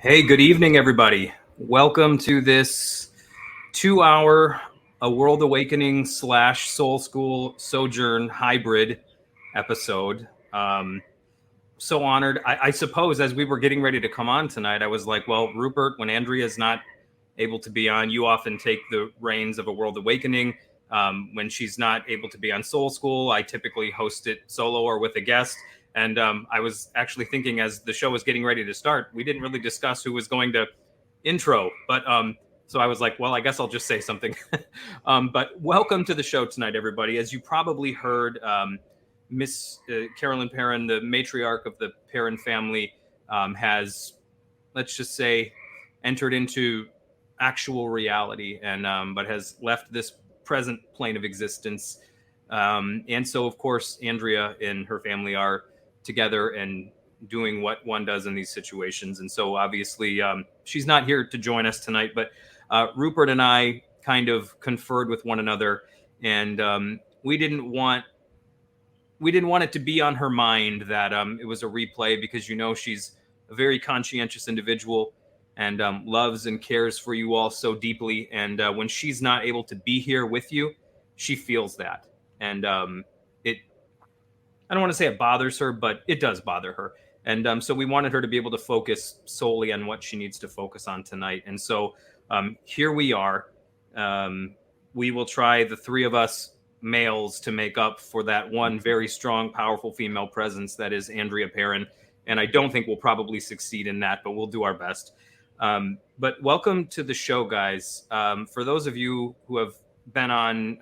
Hey, good evening, everybody. Welcome to this 2 hour A World Awakening / Soul School Sojourn hybrid episode. So honored. I suppose as we were getting ready to come on tonight, I was like, well, Rupert, when Andrea's not able to be on, you often take the reins of A World Awakening. When she's not able to be on Soul School, I typically host it solo or with a guest. And I was actually thinking as the show was getting ready to start, we didn't really discuss who was going to intro, but so I was like, well, I guess I'll just say something. But welcome to the show tonight, everybody. As you probably heard, Miss Carolyn Perrin, the matriarch of the Perrin family, has, let's just say, entered into actual reality and but has left this present plane of existence. And so, of course, Andrea and her family are together and doing what one does in these situations. And so obviously she's not here to join us tonight, but Rupert and I kind of conferred with one another, and we didn't want it to be on her mind that it was a replay, because she's a very conscientious individual and loves and cares for you all so deeply. And when she's not able to be here with you, she feels that. And I don't want to say it bothers her, but it does bother her. And so we wanted her to be able to focus solely on what she needs to focus on tonight. And so here we are. We will try, the three of us males, to make up for that one very strong, powerful female presence that is Andrea Perrin. And I don't think we'll probably succeed in that, but we'll do our best. But welcome to the show, guys. For those of you who have been on,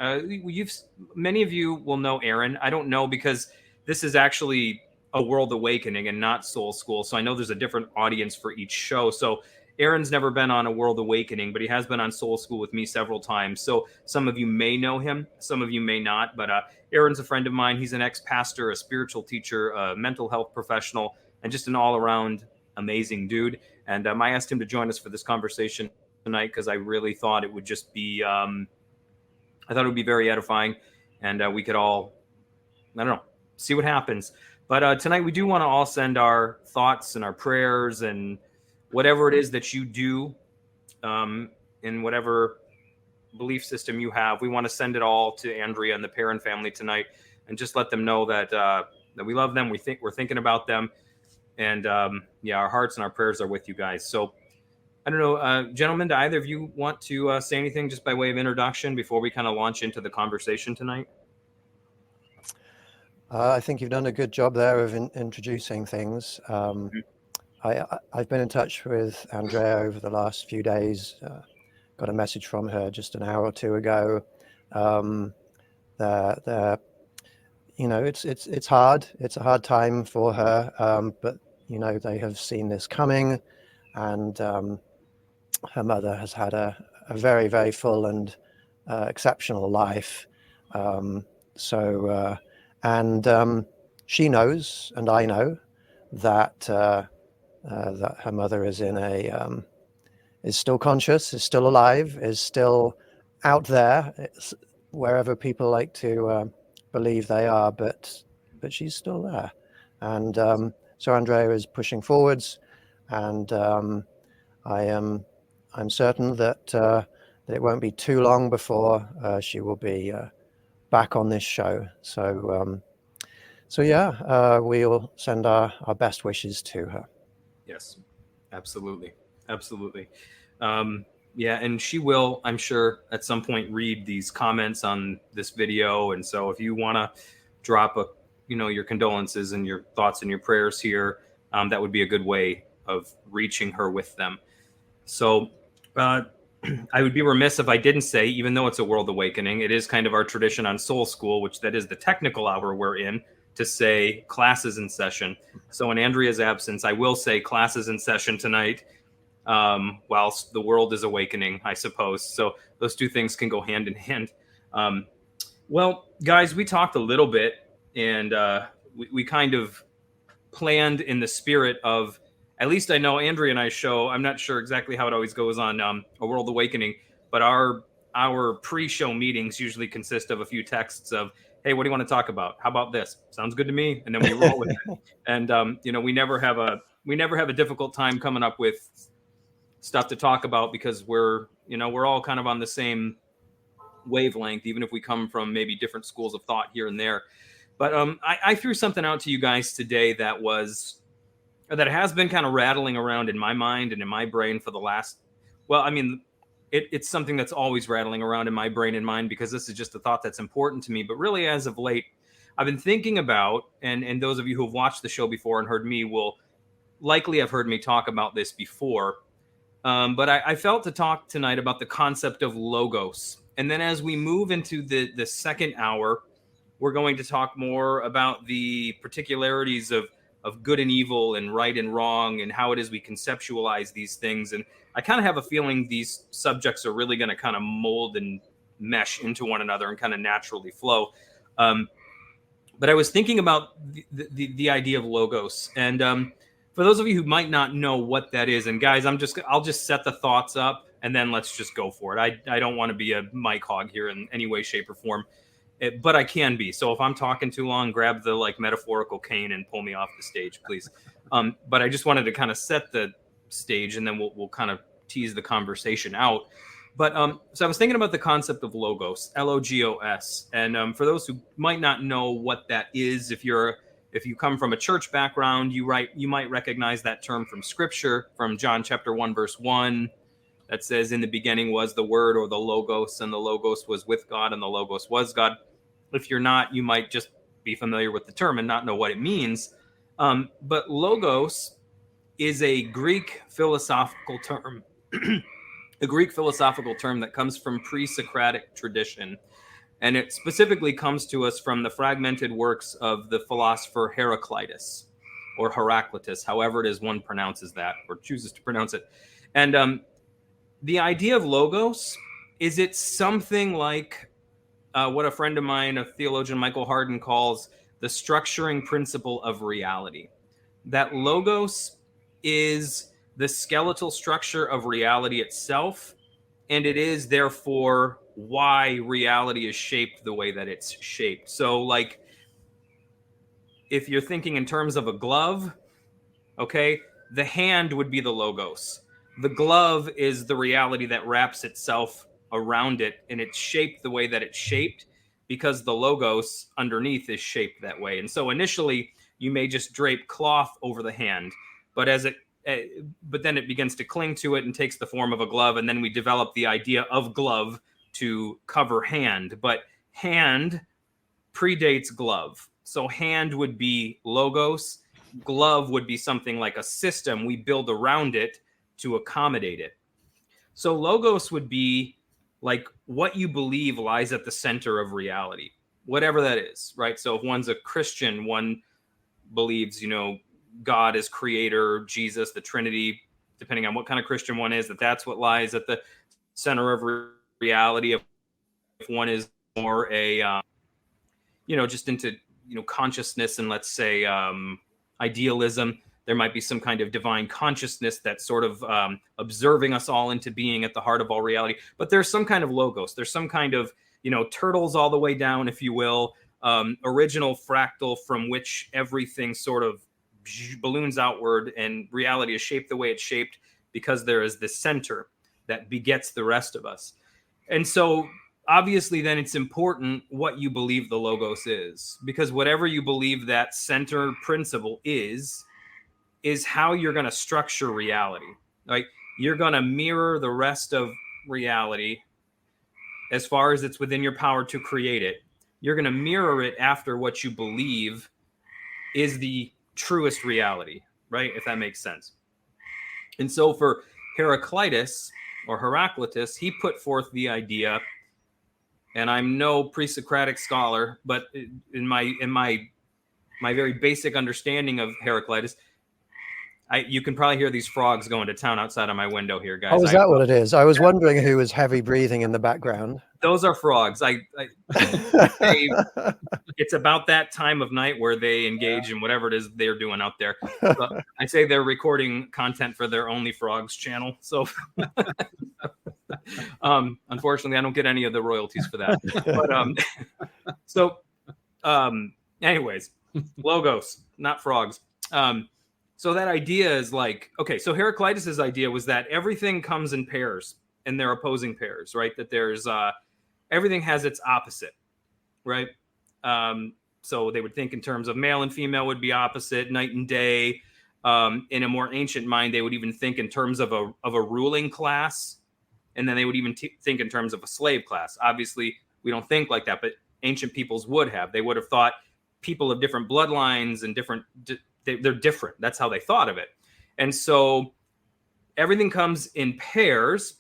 many of you will know Aaron. I don't know, because this is actually A World Awakening and not Soul School. So I know there's a different audience for each show. So Aaron's never been on A World Awakening, but he has been on Soul School with me several times. So some of you may know him, some of you may not. But Aaron's a friend of mine. He's an ex-pastor, a spiritual teacher, a mental health professional, and just an all-around amazing dude. And I asked him to join us for this conversation tonight because I really thought it would just be, I thought it would be very edifying, and we could all, I don't know, see what happens. But tonight we do want to all send our thoughts and our prayers and whatever it is that you do in whatever belief system you have. We want to send it all to Andrea and the Perrin family tonight, and just let them know that that we love them. We're thinking about them, and our hearts and our prayers are with you guys. So I don't know, gentlemen, do either of you want to say anything just by way of introduction before we kind of launch into the conversation tonight? I think you've done a good job there of introducing things. I've been in touch with Andrea over the last few days. Got a message from her just an hour or two ago. It's hard. It's a hard time for her, but they have seen this coming, and her mother has had a very, very full and exceptional life. And she knows, and I know, that that her mother is is still conscious, is still alive, is still out there, wherever people like to believe they are, but she's still there. And so Andrea is pushing forwards, and I'm certain that it won't be too long before she will be back on this show. So we'll send our best wishes to her. Yes, absolutely. And she will, I'm sure, at some point read these comments on this video. And so if you want to drop your condolences and your thoughts and your prayers here, that would be a good way of reaching her with them. So I would be remiss if I didn't say, even though it's A World Awakening, it is kind of our tradition on Soul School, which that is the technical hour we're in, to say classes in session. So in Andrea's absence, I will say classes in session tonight, whilst the world is awakening, I suppose. So those two things can go hand in hand. Well, guys, we talked a little bit, and we kind of planned in the spirit of, at least I know Andrea and I show, I'm not sure exactly how it always goes on A World Awakening, but our pre-show meetings usually consist of a few texts of, hey, what do you want to talk about? How about this? Sounds good to me. And then we roll with it. And, we never have we never have a difficult time coming up with stuff to talk about because we're all kind of on the same wavelength, even if we come from maybe different schools of thought here and there. But I threw something out to you guys today that has been kind of rattling around in my mind and in my brain for the last, well, I mean, it's something that's always rattling around in my brain and mind because this is just a thought that's important to me. But really, as of late, I've been thinking about, and those of you who have watched the show before and heard me will likely have heard me talk about this before. But I felt to talk tonight about the concept of logos. And then as we move into the second hour, we're going to talk more about the particularities of good and evil and right and wrong and how it is we conceptualize these things. And I kind of have a feeling these subjects are really going to kind of mold and mesh into one another and kind of naturally flow. But I was thinking about the idea of logos. And for those of you who might not know what that is, and guys, I'll just set the thoughts up and then let's just go for it. I don't want to be a mic hog here in any way, shape, or form. But I can be. So if I'm talking too long, grab the metaphorical cane and pull me off the stage, please. But I just wanted to kind of set the stage, and then we'll kind of tease the conversation out. But so I was thinking about the concept of logos, Logos, and for those who might not know what that is, if you come from a church background, you might recognize that term from Scripture, from John chapter 1, verse 1. That says, in the beginning was the Word, or the Logos, and the Logos was with God, and the Logos was God. If you're not, you might just be familiar with the term and not know what it means. But Logos is a Greek philosophical term, a Greek philosophical term that comes from pre-Socratic tradition. And it specifically comes to us from the fragmented works of the philosopher Heraclitus, or Heraclitus, however it is one pronounces that or chooses to pronounce it. And the idea of logos is it's something like what a friend of mine, a theologian, Michael Hardin, calls the structuring principle of reality. That logos is the skeletal structure of reality itself, and it is therefore why reality is shaped the way that it's shaped. So, like, if you're thinking in terms of a glove, okay, the hand would be the logos. The glove is the reality that wraps itself around it, and it's shaped the way that it's shaped because the logos underneath is shaped that way. And so initially you may just drape cloth over the hand, but then it begins to cling to it and takes the form of a glove, and then we develop the idea of glove to cover hand. But hand predates glove. So hand would be logos, glove would be something like a system we build around it to accommodate it. So logos would be like what you believe lies at the center of reality, whatever that is, right? So if one's a Christian, one believes, God is creator, Jesus, the Trinity, depending on what kind of Christian one is, that's what lies at the center of reality. If one is more a, just into, consciousness and, let's say, idealism, there might be some kind of divine consciousness that's sort of observing us all into being at the heart of all reality. But there's some kind of logos. There's some kind of, turtles all the way down, if you will, original fractal from which everything sort of balloons outward, and reality is shaped the way it's shaped because there is this center that begets the rest of us. And so obviously then it's important what you believe the logos is, because whatever you believe that center principle is how you're going to structure reality. Like, you're going to mirror the rest of reality as far as it's within your power to create it. You're going to mirror it after what you believe is the truest reality, right? If that makes sense. And so for Heraclitus or Heraclitus, he put forth the idea, and I'm no pre-Socratic scholar, but in my very basic understanding of Heraclitus, you can probably hear these frogs going to town outside of my window here, guys. Oh, is that what it is? I was wondering who was heavy breathing in the background. Those are frogs. It's about that time of night where they engage in whatever it is they're doing out there. But I say they're recording content for their Only Frogs channel. So unfortunately, I don't get any of the royalties for that. But anyways, logos, not frogs. So that idea is like, okay, so Heraclitus's idea was that everything comes in pairs and they're opposing pairs, right? That there's everything has its opposite, right? So they would think in terms of male and female would be opposite, night and day. In a more ancient mind, they would even think in terms of a ruling class, and then they would even think in terms of a slave class. Obviously, we don't think like that, but ancient peoples would have. They would have thought people of different bloodlines and different, they're different. That's how they thought of it. And so everything comes in pairs.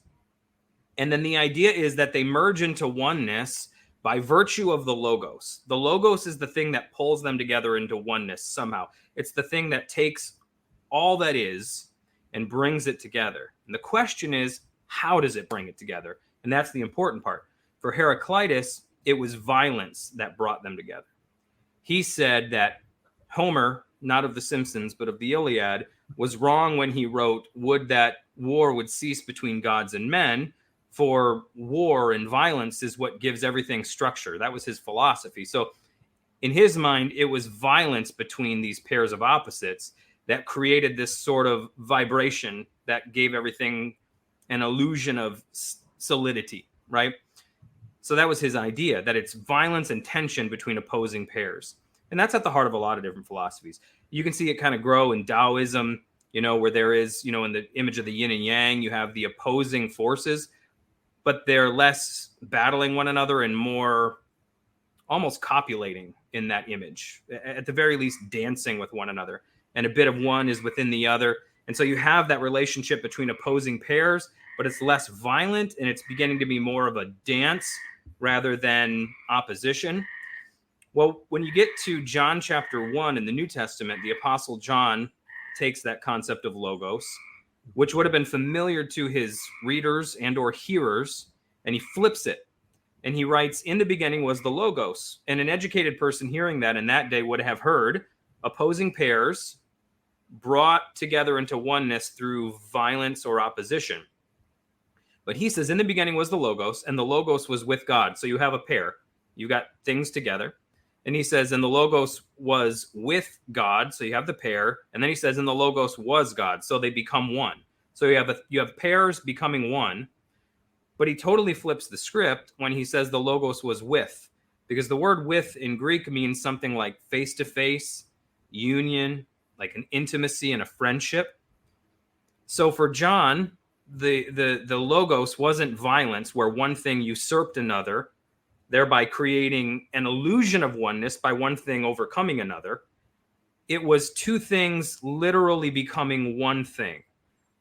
And then the idea is that they merge into oneness by virtue of the logos. The logos is the thing that pulls them together into oneness somehow. It's the thing that takes all that is and brings it together. And the question is, how does it bring it together? And that's the important part. For Heraclitus, it was violence that brought them together. He said that Homer, not of the Simpsons, but of the Iliad, was wrong when he wrote, would that war would cease between gods and men, for war and violence is what gives everything structure. That was his philosophy. So in his mind, it was violence between these pairs of opposites that created this sort of vibration that gave everything an illusion of solidity, right? So that was his idea, that it's violence and tension between opposing pairs. And that's at the heart of a lot of different philosophies. You can see it kind of grow in Taoism, where there is, in the image of the yin and yang, you have the opposing forces, but they're less battling one another and more almost copulating in that image, at the very least dancing with one another. And a bit of one is within the other. And so you have that relationship between opposing pairs, but it's less violent and it's beginning to be more of a dance rather than opposition. Well, when you get to John chapter 1 in the New Testament, the Apostle John takes that concept of logos, which would have been familiar to his readers and or hearers, and he flips it. And he writes, in the beginning was the logos. And an educated person hearing that in that day would have heard opposing pairs brought together into oneness through violence or opposition. But he says, in the beginning was the logos, and the logos was with God. So you have a pair. You got things together. And he says, and the logos was with God. So you have the pair. And then he says, and the logos was God. So they become one. So you have pairs becoming one. But he totally flips the script when he says the logos was with, because the word with in Greek means something like face-to-face, union, like an intimacy and a friendship. So for John, the logos wasn't violence where one thing usurped another, thereby creating an illusion of oneness by one thing overcoming another. It was two things literally becoming one thing,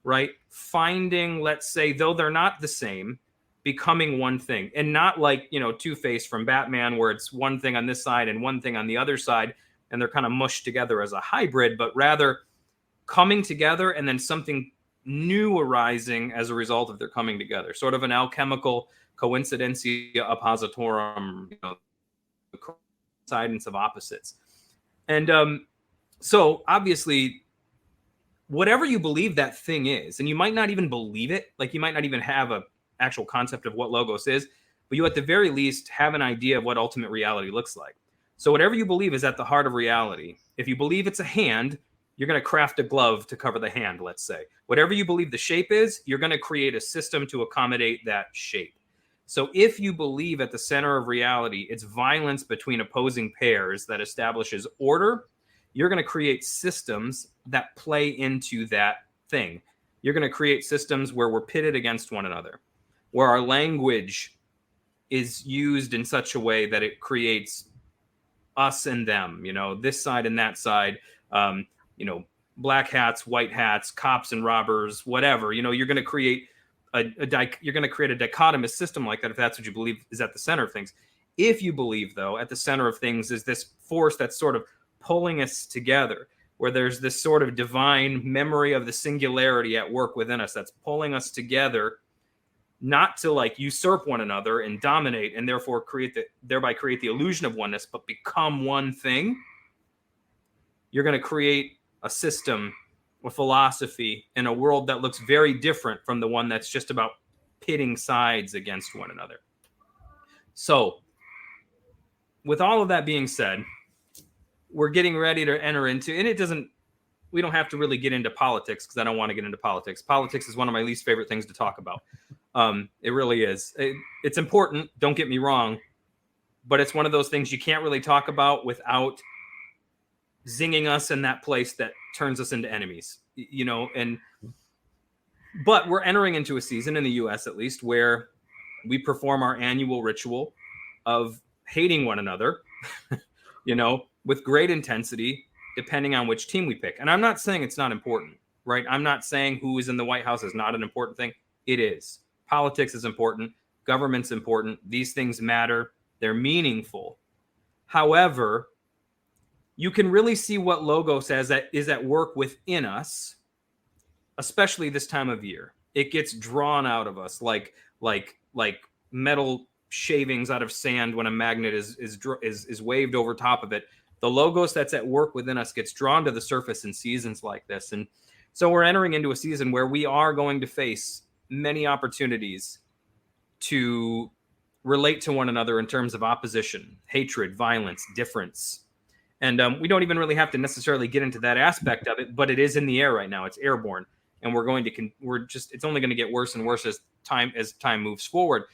right? Finding, let's say, though they're not the same, becoming one thing. And not like, Two-Face from Batman, where it's one thing on this side and one thing on the other side, and they're kind of mushed together as a hybrid, but rather coming together and then something new arising as a result of their coming together. Sort of an alchemical coincidentia oppositorum, the coincidence of opposites. And so obviously, whatever you believe that thing is, and you might not even believe it, like you might not even have an actual concept of what logos is, but you at the very least have an idea of what ultimate reality looks like. So whatever you believe is at the heart of reality. If you believe it's a hand, you're going to craft a glove to cover the hand, let's say. Whatever you believe the shape is, you're going to create a system to accommodate that shape. So if you believe at the center of reality, it's violence between opposing pairs that establishes order, you're going to create systems that play into that thing. You're going to create systems where we're pitted against one another, where our language is used in such a way that it creates us and them, this side and that side, black hats, white hats, cops and robbers, whatever. You're going to create a dichotomous system like that if that's what you believe is at the center of things. If you believe, though, at the center of things is this force that's sort of pulling us together, where there's this sort of divine memory of the singularity at work within us that's pulling us together, not to like usurp one another and dominate and therefore thereby create the illusion of oneness, but become one thing, you're going to create a system, a philosophy, in a world that looks very different from the one that's just about pitting sides against one another. So, with all of that being said, we're getting ready to enter into, and it doesn't we don't have to really get into politics, because I don't want to get into politics. Politics is one of my least favorite things to talk about. It really is. It's important, don't get me wrong, but it's one of those things you can't really talk about without zinging us in that place that turns us into enemies, you know. But we're entering into a season, in the US at least, where we perform our annual ritual of hating one another, you know, with great intensity, depending on which team we pick. And I'm not saying it's not important, right? I'm not saying who is in the White House is not an important thing. It is. Politics is important. Government's important. These things matter. They're meaningful. However, you can really see what Logos is at work within us, especially this time of year. It gets drawn out of us like metal shavings out of sand when a magnet is waved over top of it. The Logos that's at work within us gets drawn to the surface in seasons like this. And so we're entering into a season where we are going to face many opportunities to relate to one another in terms of opposition, hatred, violence, difference. And we don't even really have to necessarily get into that aspect of it, but it is in the air right now. It's airborne. And it's only going to get worse and worse as time moves forward.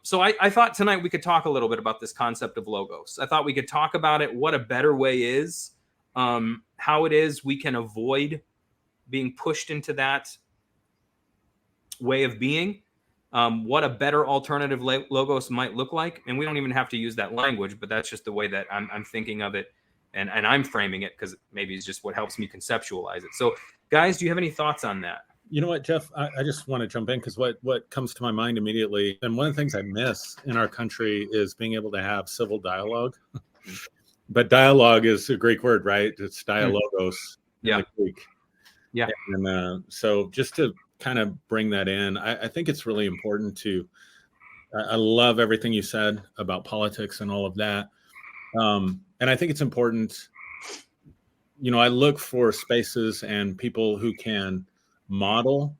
So I thought tonight we could talk a little bit about this concept of Logos. I thought we could talk about it, what a better way is, how it is we can avoid being pushed into that way of being, what a better alternative Logos might look like. And we don't even have to use that language, but that's just the way that I'm thinking of it. And I'm framing it, because maybe it's just what helps me conceptualize it. So, guys, do you have any thoughts on that? You know what, Jeff? I just want to jump in, because what comes to my mind immediately, and one of the things I miss in our country is being able to have civil dialogue. But dialogue is a Greek word, right? It's dialogos in the Greek. Yeah. And so just to kind of bring that in, I think it's really important to, I love everything you said about politics and all of that. And I think it's important, you know, I look for spaces and people who can model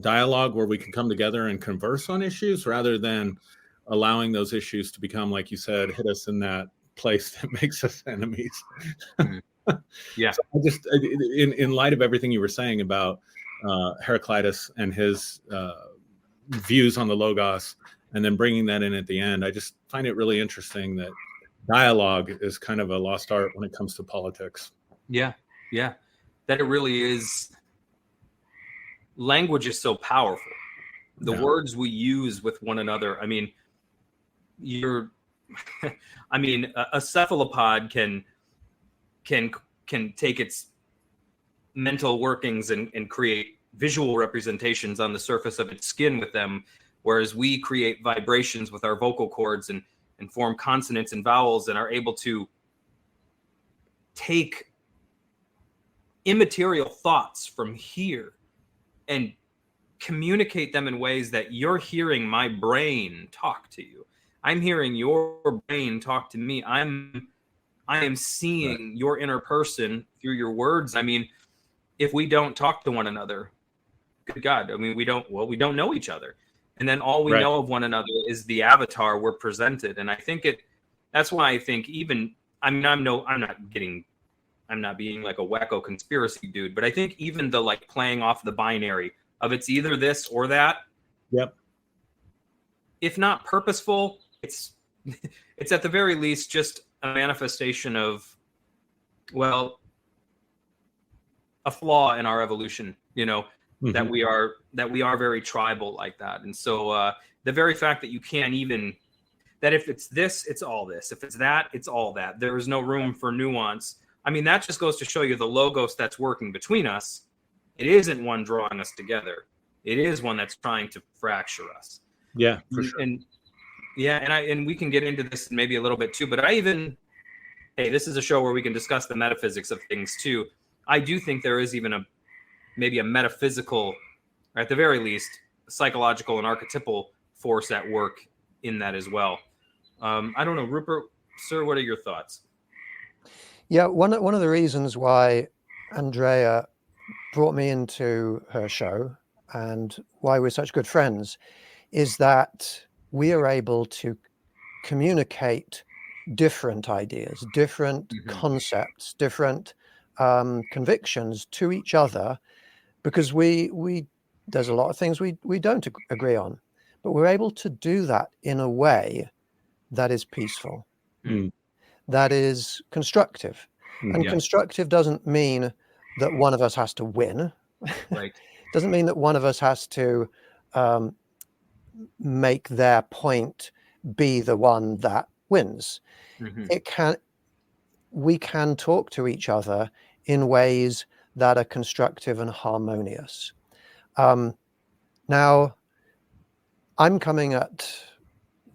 dialogue where we can come together and converse on issues, rather than allowing those issues to become, like you said, hit us in that place that makes us enemies. Yeah. So I just, in light of everything you were saying about Heraclitus and his views on the Logos, and then bringing that in at the end, I just find it really interesting that dialogue is kind of a lost art when it comes to politics. Yeah. That it really is. Language is so powerful. The words we use with one another. I mean, a cephalopod can take its mental workings and create visual representations on the surface of its skin with them, whereas we create vibrations with our vocal cords and form consonants and vowels, and are able to take immaterial thoughts from here and communicate them in ways that you're hearing my brain talk to you. I'm hearing your brain talk to me. I am seeing your inner person through your words. I mean, if we don't talk to one another, good God, I mean, we don't know each other. And then all we know of one another is the avatar we're presented. And I think that's why I think even, I mean, I'm not being like a wacko conspiracy dude, but I think even the like playing off the binary of it's either this or that. Yep. If not purposeful, it's at the very least just a manifestation of, well, a flaw in our evolution, you know, that we are very tribal like that. And so the very fact that you can't even, that if it's this, it's all this. If it's that, it's all that. There is no room for nuance. I mean, that just goes to show you the Logos that's working between us. It isn't one drawing us together. It is one that's trying to fracture us. Yeah, for sure. And we can get into this maybe a little bit too, but this is a show where we can discuss the metaphysics of things too. I do think there is even maybe a metaphysical, or at the very least, psychological and archetypal force at work in that as well. I don't know, Rupert, sir, what are your thoughts? Yeah, one of the reasons why Andrea brought me into her show and why we're such good friends is that we are able to communicate different ideas, different concepts, different convictions to each other, because we there's a lot of things we don't agree on, but we're able to do that in a way that is peaceful, that is constructive. And constructive doesn't mean that one of us has to win. Right. Doesn't mean that one of us has to make their point be the one that wins. We can talk to each other in ways that are constructive and harmonious. Now, I'm coming at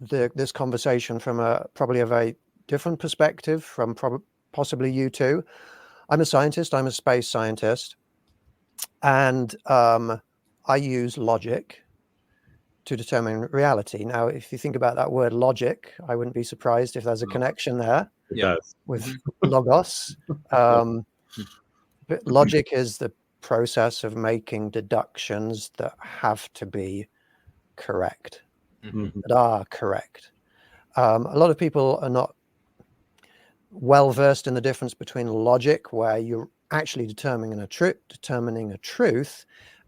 this conversation from probably a very different perspective from possibly you too. I'm a scientist. I'm a space scientist, and I use logic to determine reality. Now, if you think about that word logic, I wouldn't be surprised if there's a connection there with logos. But logic is the process of making deductions that have to be correct, that are correct. A lot of people are not well versed in the difference between logic, where you're actually determining a truth,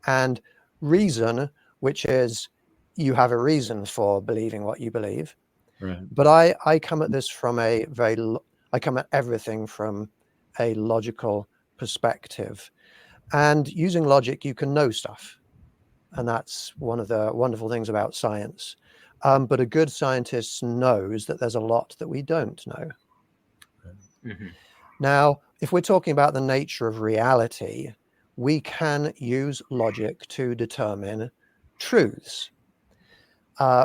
and reason, which is you have a reason for believing what you believe. Right. But I come at this from I come at everything from a logical perspective, and using logic you can know stuff, and that's one of the wonderful things about science. But a good scientist knows that there's a lot that we don't know. Now, if we're talking about the nature of reality, we can use logic to determine truths,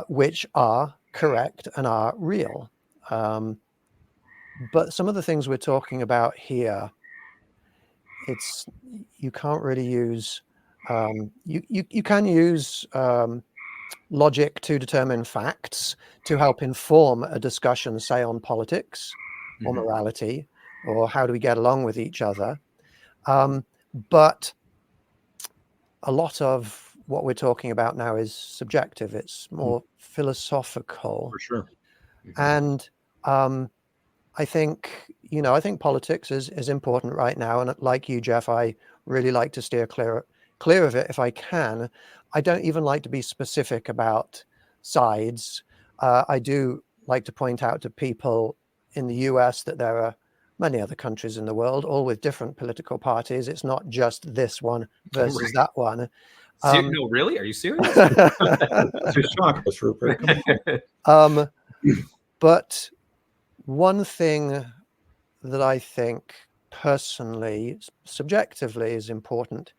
which are correct and are real. But some of the things we're talking about here, you can't really use, you can use logic to determine facts to help inform a discussion, say on politics or morality, or how do we get along with each other. But a lot of what we're talking about now is subjective. It's more philosophical. For sure. And I think politics is important right now. And like you, Jeff, I really like to steer clear of it if I can. I don't even like to be specific about sides. I do like to point out to people in the US that there are many other countries in the world, all with different political parties. It's not just this one versus that one. No, really? Are you serious? To shock us, Rupert. But one thing that I think personally, subjectively, is important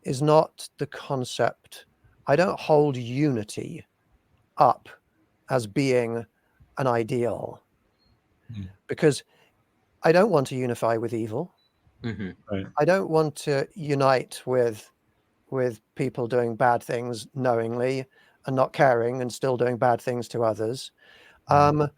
is not the concept. I don't hold unity up as being an ideal, because I don't want to unify with evil. Right. I don't want to unite with people doing bad things knowingly and not caring and still doing bad things to others. But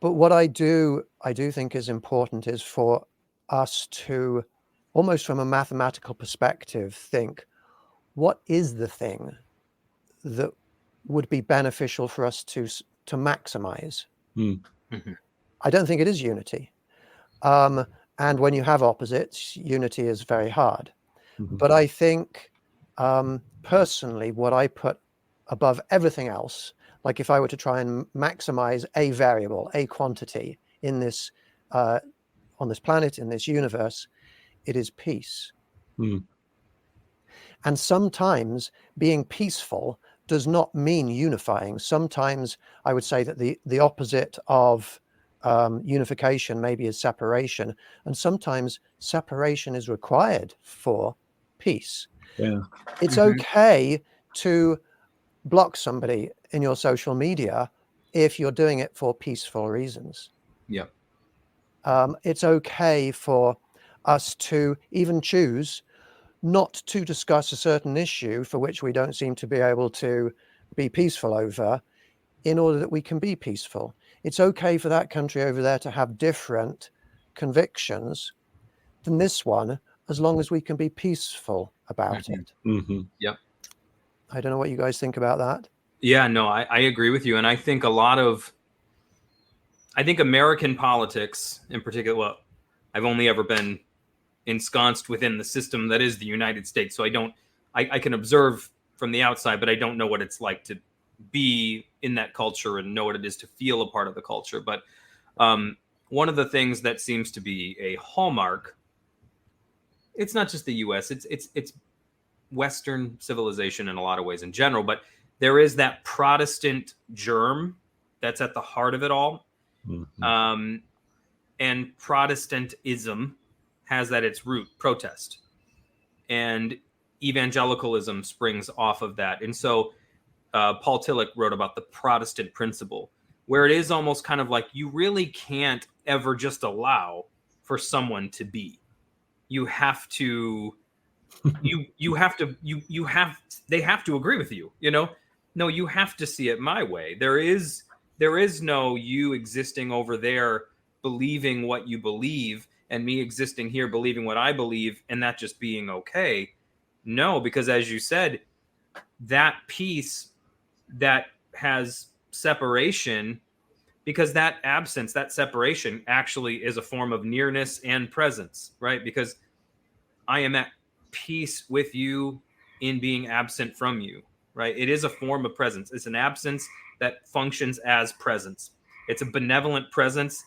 what I do think is important is for us to, almost from a mathematical perspective, think, what is the thing that would be beneficial for us to maximize? I don't think it is unity. And when you have opposites, unity is very hard. But I think, personally, what I put above everything else, like if I were to try and maximize a variable, a quantity in this, on this planet, in this universe, it is peace. And sometimes being peaceful does not mean unifying. Sometimes I would say that the opposite of unification maybe is separation, and sometimes separation is required for peace. It's okay to block somebody in your social media if you're doing it for peaceful reasons. It's okay for us to even choose not to discuss a certain issue for which we don't seem to be able to be peaceful over, in order that we can be peaceful. It's okay for that country over there to have different convictions than this one, as long as we can be peaceful about it. I don't know what you guys think about that. Yeah, no, I agree with you. And I think I think American politics in particular, well, I've only ever been ensconced within the system that is the United States. So I can observe from the outside, but I don't know what it's like to be in that culture and know what it is to feel a part of the culture. But one of the things that seems to be a hallmark, it's not just the US, it's Western civilization in a lot of ways in general, but there is that Protestant germ that's at the heart of it all. Mm-hmm. And Protestantism has at its root protest. And evangelicalism springs off of that. And so Paul Tillich wrote about the Protestant principle, where it is almost kind of like you really can't ever just allow for someone to be. You have to, they have to agree with you, you know? No, you have to see it my way. There is no you existing over there believing what you believe and me existing here believing what I believe and that just being okay. No, because as you said, that piece that has separation, because that absence, that separation actually is a form of nearness and presence, right? Because I am at peace with you in being absent from you, right? It is a form of presence. It's an absence that functions as presence. It's a benevolent presence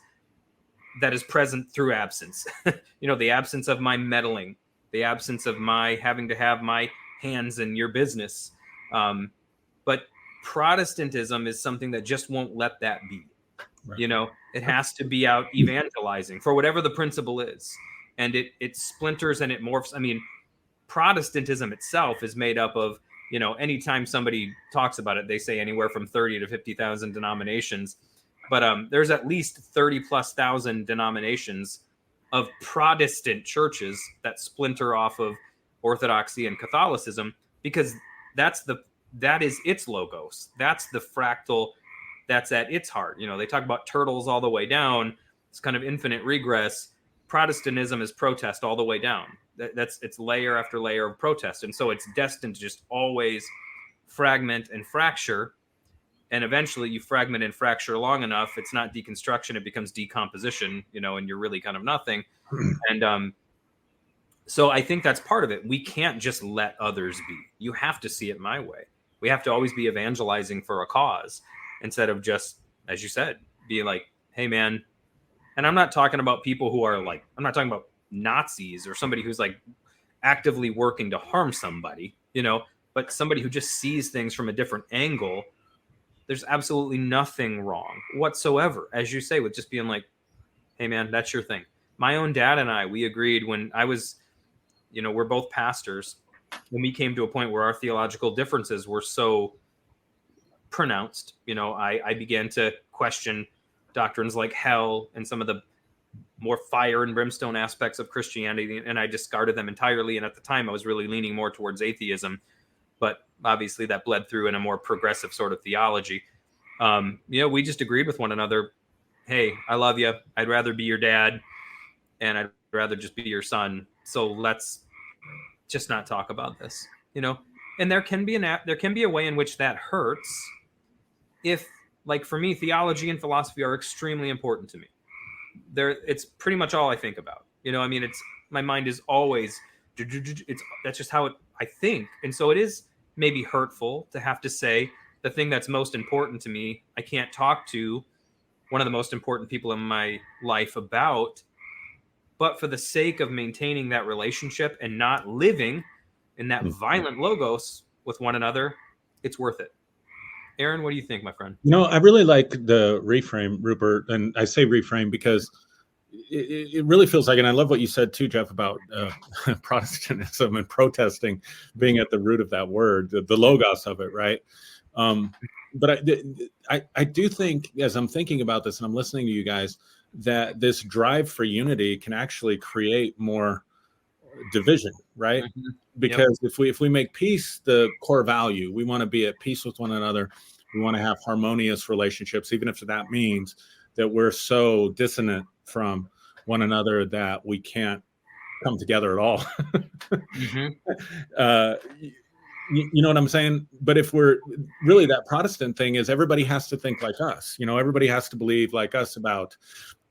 that is present through absence. You know, the absence of my meddling, the absence of my having to have my hands in your business. But Protestantism is something that just won't let that be. Right. You know, it has to be out evangelizing for whatever the principle is. And it splinters and it morphs. I mean, Protestantism itself is made up of, you know, anytime somebody talks about it, they say anywhere from 30 to 50,000 denominations. But there's at least 30,000+ denominations of Protestant churches that splinter off of Orthodoxy and Catholicism, because that is its logos. That's the fractal that's at its heart. You know, they talk about turtles all the way down. It's kind of infinite regress. Protestantism is protest all the way down. It's layer after layer of protest. And so it's destined to just always fragment and fracture. And eventually you fragment and fracture long enough, it's not deconstruction, it becomes decomposition, you know, and you're really kind of nothing. And so I think that's part of it. We can't just let others be. You have to see it my way. We have to always be evangelizing for a cause instead of just, as you said, be like, hey, man. And I'm not talking about people who are like, I'm not talking about Nazis or somebody who's like actively working to harm somebody, you know, but somebody who just sees things from a different angle. There's absolutely nothing wrong whatsoever, as you say, with just being like, hey, man, that's your thing. My own dad and I, we agreed when I was, you know, we're both pastors. When we came to a point where our theological differences were so pronounced, you know, I began to question doctrines like hell and some of the more fire and brimstone aspects of Christianity, and I discarded them entirely. And at the time, I was really leaning more towards atheism. But obviously that bled through in a more progressive sort of theology. You know, we just agreed with one another. Hey, I love you. I'd rather be your dad and I'd rather just be your son. So let's just not talk about this, you know? And there can be a way in which that hurts if, like for me, theology and philosophy are extremely important to me. It's pretty much all I think about. You know, I mean, my mind is always, that's just how I think. And so it is maybe hurtful to have to say the thing that's most important to me, I can't talk to one of the most important people in my life about, but for the sake of maintaining that relationship and not living in that violent logos with one another, it's worth it. Aaron, what do you think, my friend? You know, I really like the reframe, Rupert, and I say reframe because it really feels like, and I love what you said too, Jeff, about Protestantism and protesting being at the root of that word, the logos of it, right? But I do think, as I'm thinking about this and I'm listening to you guys, that this drive for unity can actually create more division, right? Mm-hmm. Because if we make peace the core value, we want to be at peace with one another. We want to have harmonious relationships, even if that means that we're so dissonant from one another that we can't come together at all. Mm-hmm. You know what I'm saying? But if we're really, that Protestant thing is everybody has to think like us. You know, everybody has to believe like us about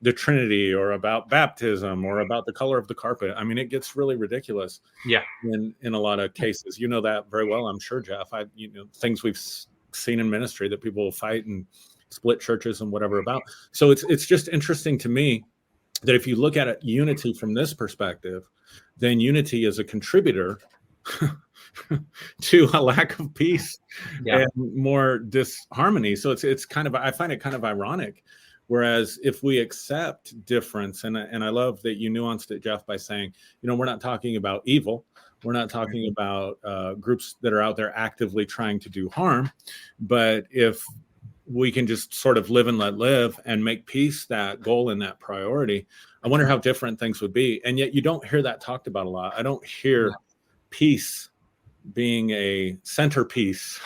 the Trinity or about baptism or about the color of the carpet. I mean, it gets really ridiculous. Yeah. In a lot of cases, you know that very well, I'm sure, Jeff. Things we've seen in ministry that people will fight and split churches and whatever about. So it's just interesting to me that if you look at it, unity from this perspective, then unity is a contributor to a lack of peace and more disharmony. So it's kind of, I find it kind of ironic. Whereas if we accept difference, and I love that you nuanced it, Jeff, by saying, we're not talking about evil. We're not talking about groups that are out there actively trying to do harm. But if we can just sort of live and let live and make peace that goal and that priority, I wonder how different things would be. And yet you don't hear that talked about a lot. I don't hear peace being a centerpiece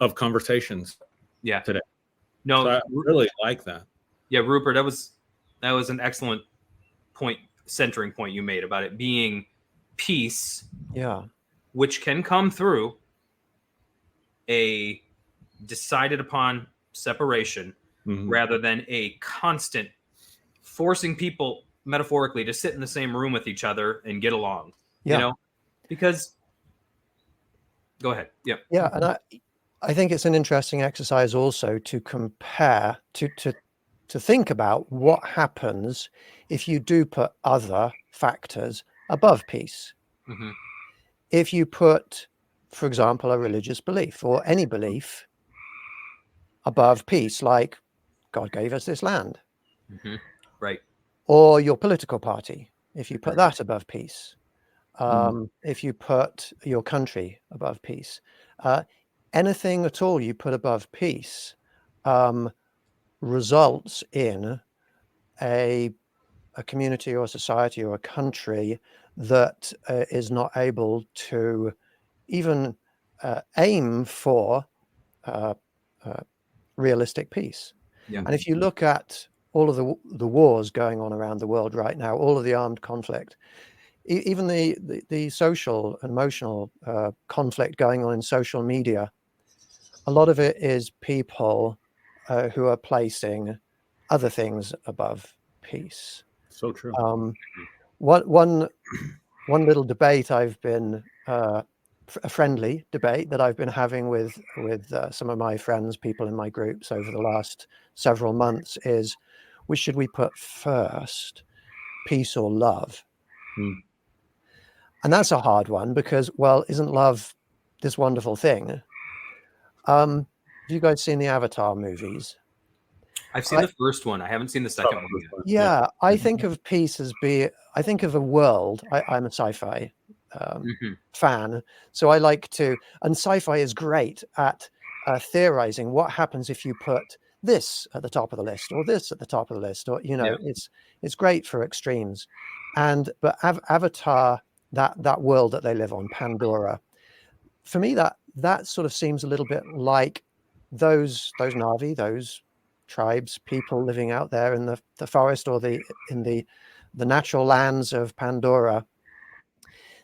of conversations today. No, so I really like that. Yeah, Rupert, that was an excellent centering point you made about it being peace. Yeah. Which can come through a decided upon separation rather than a constant forcing people metaphorically to sit in the same room with each other and get along. Because go ahead. Yeah, and I think it's an interesting exercise also to compare, to think about what happens if you do put other factors above peace. If you put, for example, a religious belief or any belief above peace, like God gave us this land. Right. Or your political party, if you put that above peace. If you put your country above peace. Anything at all you put above peace results in a community or a society or a country that is not able to even aim for realistic peace. And if you look at all of the wars going on around the world right now, all of the armed conflict, even the social and emotional conflict going on in social media, a lot of it is people who are placing other things above peace. So true. One little debate I've been a friendly debate that I've been having with some of my friends, people in my groups over the last several months is, which should we put first, peace or love? And that's a hard one because, well, isn't love this wonderful thing? Have you guys seen the Avatar movies? I've seen the first one. I haven't seen the second one yet. Yeah, I think of peace as I think of a world. I'm a sci-fi fan, so I like to, and sci-fi is great at theorizing what happens if you put this at the top of the list or this at the top of the list, or it's great for extremes. But Avatar, that world that they live on, Pandora, for me that sort of seems a little bit like those Na'vi, those tribes, people living out there in the forest or in the natural lands of Pandora.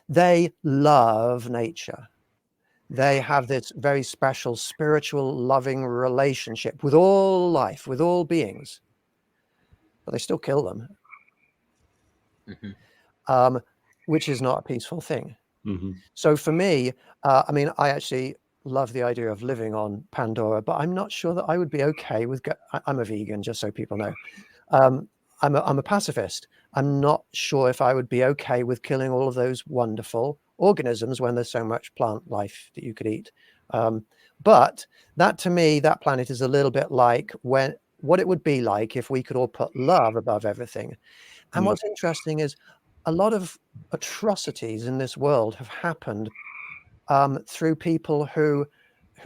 They love nature. They have this very special spiritual loving relationship with all life, with all beings, but they still kill them, which is not a peaceful thing. So for me, I mean, I actually love the idea of living on Pandora, but I'm not sure that I would be okay with. I'm a vegan, just so people know. I'm a pacifist. I'm not sure if I would be okay with killing all of those wonderful organisms when there's so much plant life that you could eat. But that, to me, that planet is a little bit like what it would be like if we could all put love above everything. And what's interesting is a lot of atrocities in this world have happened through people who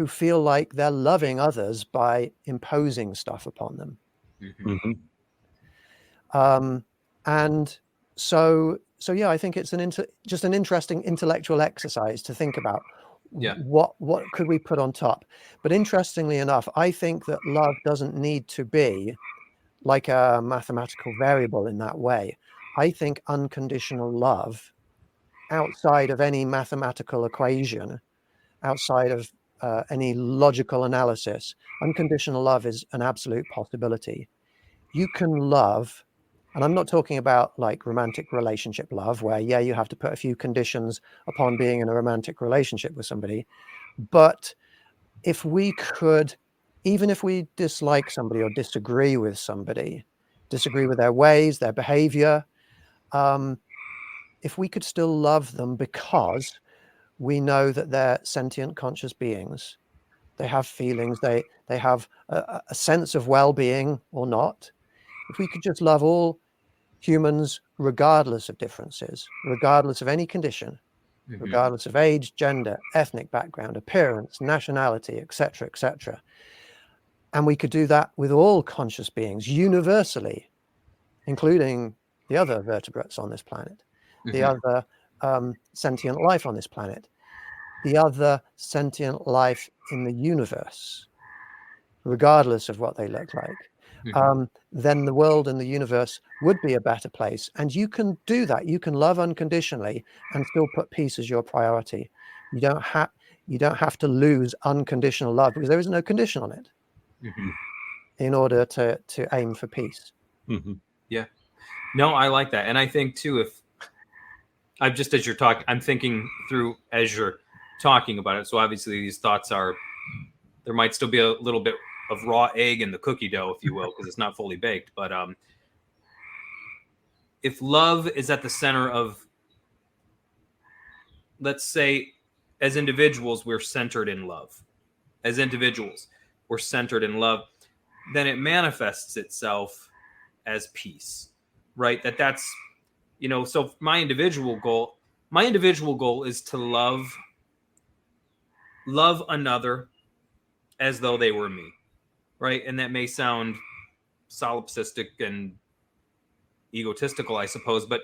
feel like they're loving others by imposing stuff upon them. And so yeah, I think it's just an interesting intellectual exercise to think about what could we put on top. But interestingly enough, I think that love doesn't need to be like a mathematical variable in that way. I think unconditional love, outside of any mathematical equation, outside of any logical analysis, unconditional love is an absolute possibility. you can love, and I'm not talking about like romantic relationship love, where, yeah, you have to put a few conditions upon being in a romantic relationship with somebody. But if we could, even if we dislike somebody or disagree with somebody, disagree with their ways, their behavior, if we could still love them because we know that they're sentient, conscious beings, they have feelings, they have a sense of well-being or not. If we could just love all humans regardless of differences, regardless of any condition, regardless of age, gender, ethnic background, appearance, nationality, etc., etc., and we could do that with all conscious beings universally, including the other vertebrates on this planet, the other sentient life on this planet, the other sentient life in the universe, regardless of what they look like, then the world and the universe would be a better place. And you can do that. You can love unconditionally and still put peace as your priority. You don't have to lose unconditional love, because there is no condition on it in order to aim for peace. Yeah. No, I like that. And I think too, if I'm just, as you're talking, I'm thinking through as you're talking about it. So obviously these thoughts are, there might still be a little bit of raw egg in the cookie dough, if you will, because it's not fully baked. But if love is at the center of, let's say, as individuals, we're centered in love. As individuals, we're centered in love. Then it manifests itself as peace, right? That's, you know, so my individual goal is to love another as though they were me, right? And that may sound solipsistic and egotistical, I suppose, but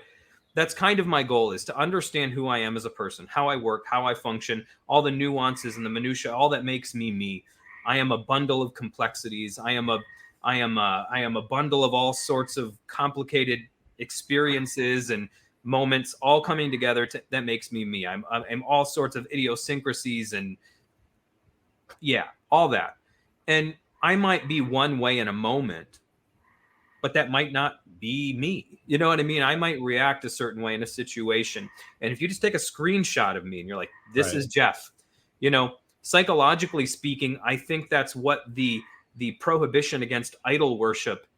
that's kind of my goal, is to understand who I am as a person, how I work, how I function, all the nuances and the minutia, all that makes me me. I am a bundle of complexities. I am a bundle of all sorts of complicated experiences and moments all coming together that makes me me. I'm all sorts of idiosyncrasies and all that. And I might be one way in a moment, but that might not be me. You know what I mean? I might react a certain way in a situation. And if you just take a screenshot of me and you're like, this is Jeff, you know, psychologically speaking, I think that's what the prohibition against idol worship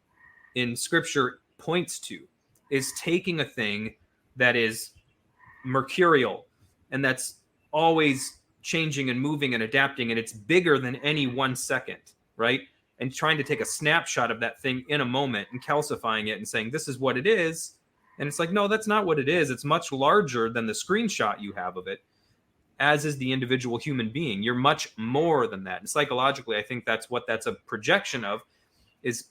in scripture points to, is taking a thing that is mercurial and that's always changing and moving and adapting, and it's bigger than any 1 second, right? And trying to take a snapshot of that thing in a moment and calcifying it and saying, this is what it is. And it's like, no, that's not what it is. It's much larger than the screenshot you have of it, as is the individual human being. You're much more than that. And psychologically, I think that's what that's a projection of, is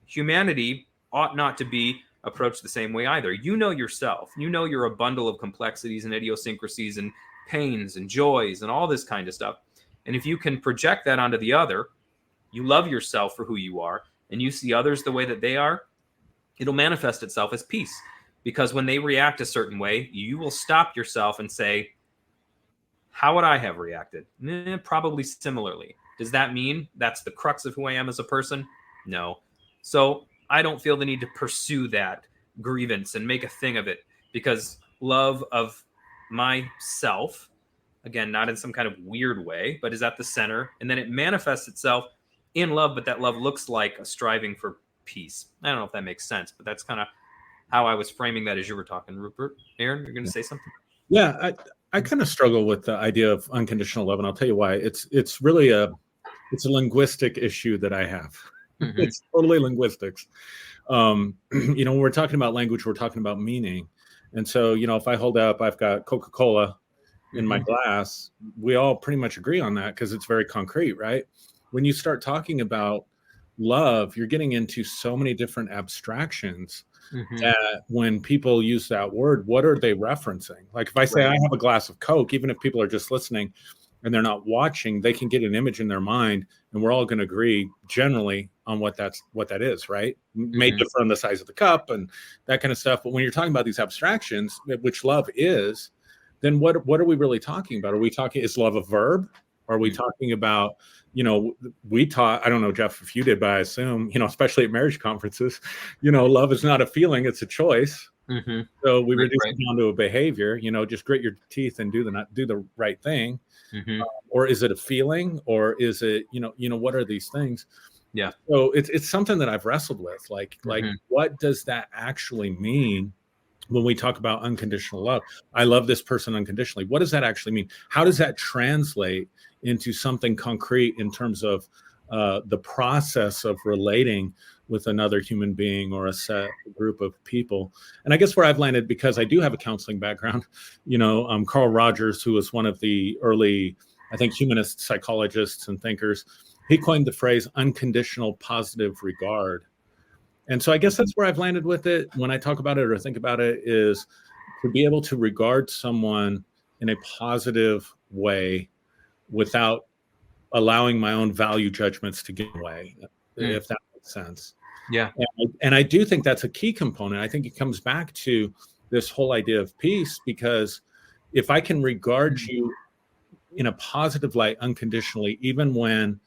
humanity ought not to be approached the same way either. You know yourself. You know you're a bundle of complexities and idiosyncrasies and pains and joys and all this kind of stuff. And if you can project that onto the other, you love yourself for who you are, and you see others the way that they are, it'll manifest itself as peace. Because when they react a certain way, you will stop yourself and say, how would I have reacted? Probably similarly. Does that mean that's the crux of who I am as a person? No. So I don't feel the need to pursue that grievance and make a thing of it, because love of myself, again, not in some kind of weird way, but is at the center, and then it manifests itself in love, but that love looks like a striving for peace. I don't know if that makes sense, but that's kind of how I was framing that as you were talking, Rupert. Aaron, you're going to say something? Yeah, I kind of struggle with the idea of unconditional love, and I'll tell you why. It's really a linguistic issue that I have. Mm-hmm. It's totally linguistics. When we're talking about language, we're talking about meaning. And so, if I hold up, I've got Coca-Cola in my glass, we all pretty much agree on that because it's very concrete, right? When you start talking about love, you're getting into so many different abstractions that when people use that word, what are they referencing? Like if I say I have a glass of Coke, even if people are just listening and they're not watching, they can get an image in their mind, and we're all going to agree generally on what that is, right? May differ on the size of the cup and that kind of stuff. But when you're talking about these abstractions, which love is, then what are we really talking about? Are we talking, is love a verb? Are we talking about, we taught, I don't know, Jeff, if you did, but I assume, especially at marriage conferences, love is not a feeling, it's a choice. Mm-hmm. So we reduce Right. it down to a behavior, just grit your teeth and do the right thing. Mm-hmm. Or is it a feeling, or is it, what are these things? Yeah. So it's something that I've wrestled with, like Mm-hmm. what does that actually mean when we talk about unconditional love? I love this person unconditionally. What does that actually mean? How does that translate into something concrete in terms of the process of relating with another human being or a set group of people? And I guess where I've landed, because I do have a counseling background, Carl Rogers, who was one of the early, I think, humanist psychologists and thinkers, he coined the phrase unconditional positive regard. And so I guess that's where I've landed with it when I talk about it or think about it, is to be able to regard someone in a positive way without allowing my own value judgments to get away, if that makes sense. Yeah. And I do think that's a key component. I think it comes back to this whole idea of peace, because if I can regard you in a positive light unconditionally, even when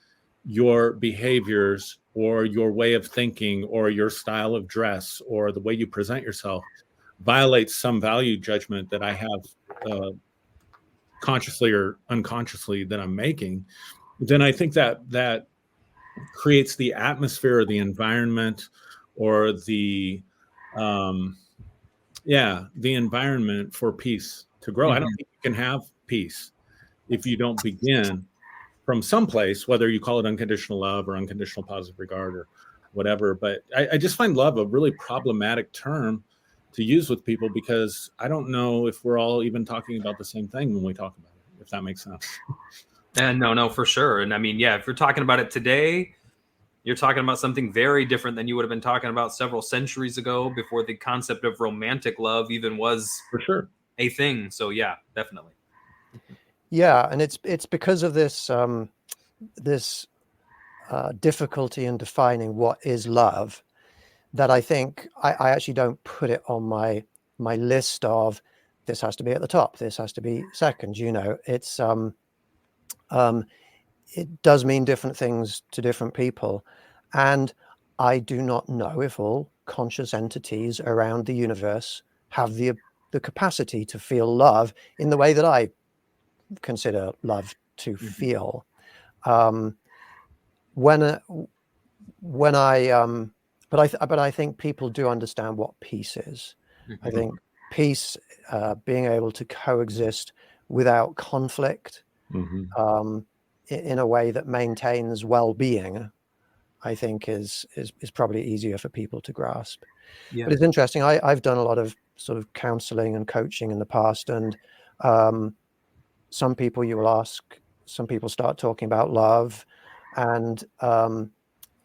your behaviors or your way of thinking or your style of dress or the way you present yourself violates some value judgment that I have consciously or unconsciously that I'm making, then I think that creates the atmosphere or the environment or the environment for peace to grow. I don't think you can have peace if you don't begin from someplace, whether you call it unconditional love or unconditional positive regard or whatever. But I just find love a really problematic term to use with people, because I don't know if we're all even talking about the same thing when we talk about it, if that makes sense. And no, for sure. And I mean, yeah, if you're talking about it today, you're talking about something very different than you would have been talking about several centuries ago, before the concept of romantic love even was For sure a thing. So yeah, definitely. Yeah, and it's because of this difficulty in defining what is love, that I think I actually don't put it on my list of this has to be at the top, this has to be second. It's it does mean different things to different people, and I do not know if all conscious entities around the universe have the capacity to feel love in the way that I consider love to feel. When I but I think people do understand what peace is. I think peace, being able to coexist without conflict, in a way that maintains well-being, I think is probably easier for people to grasp. Yeah. But it's interesting. I've done a lot of sort of counseling and coaching in the past, and some people you will ask, some people start talking about love, and you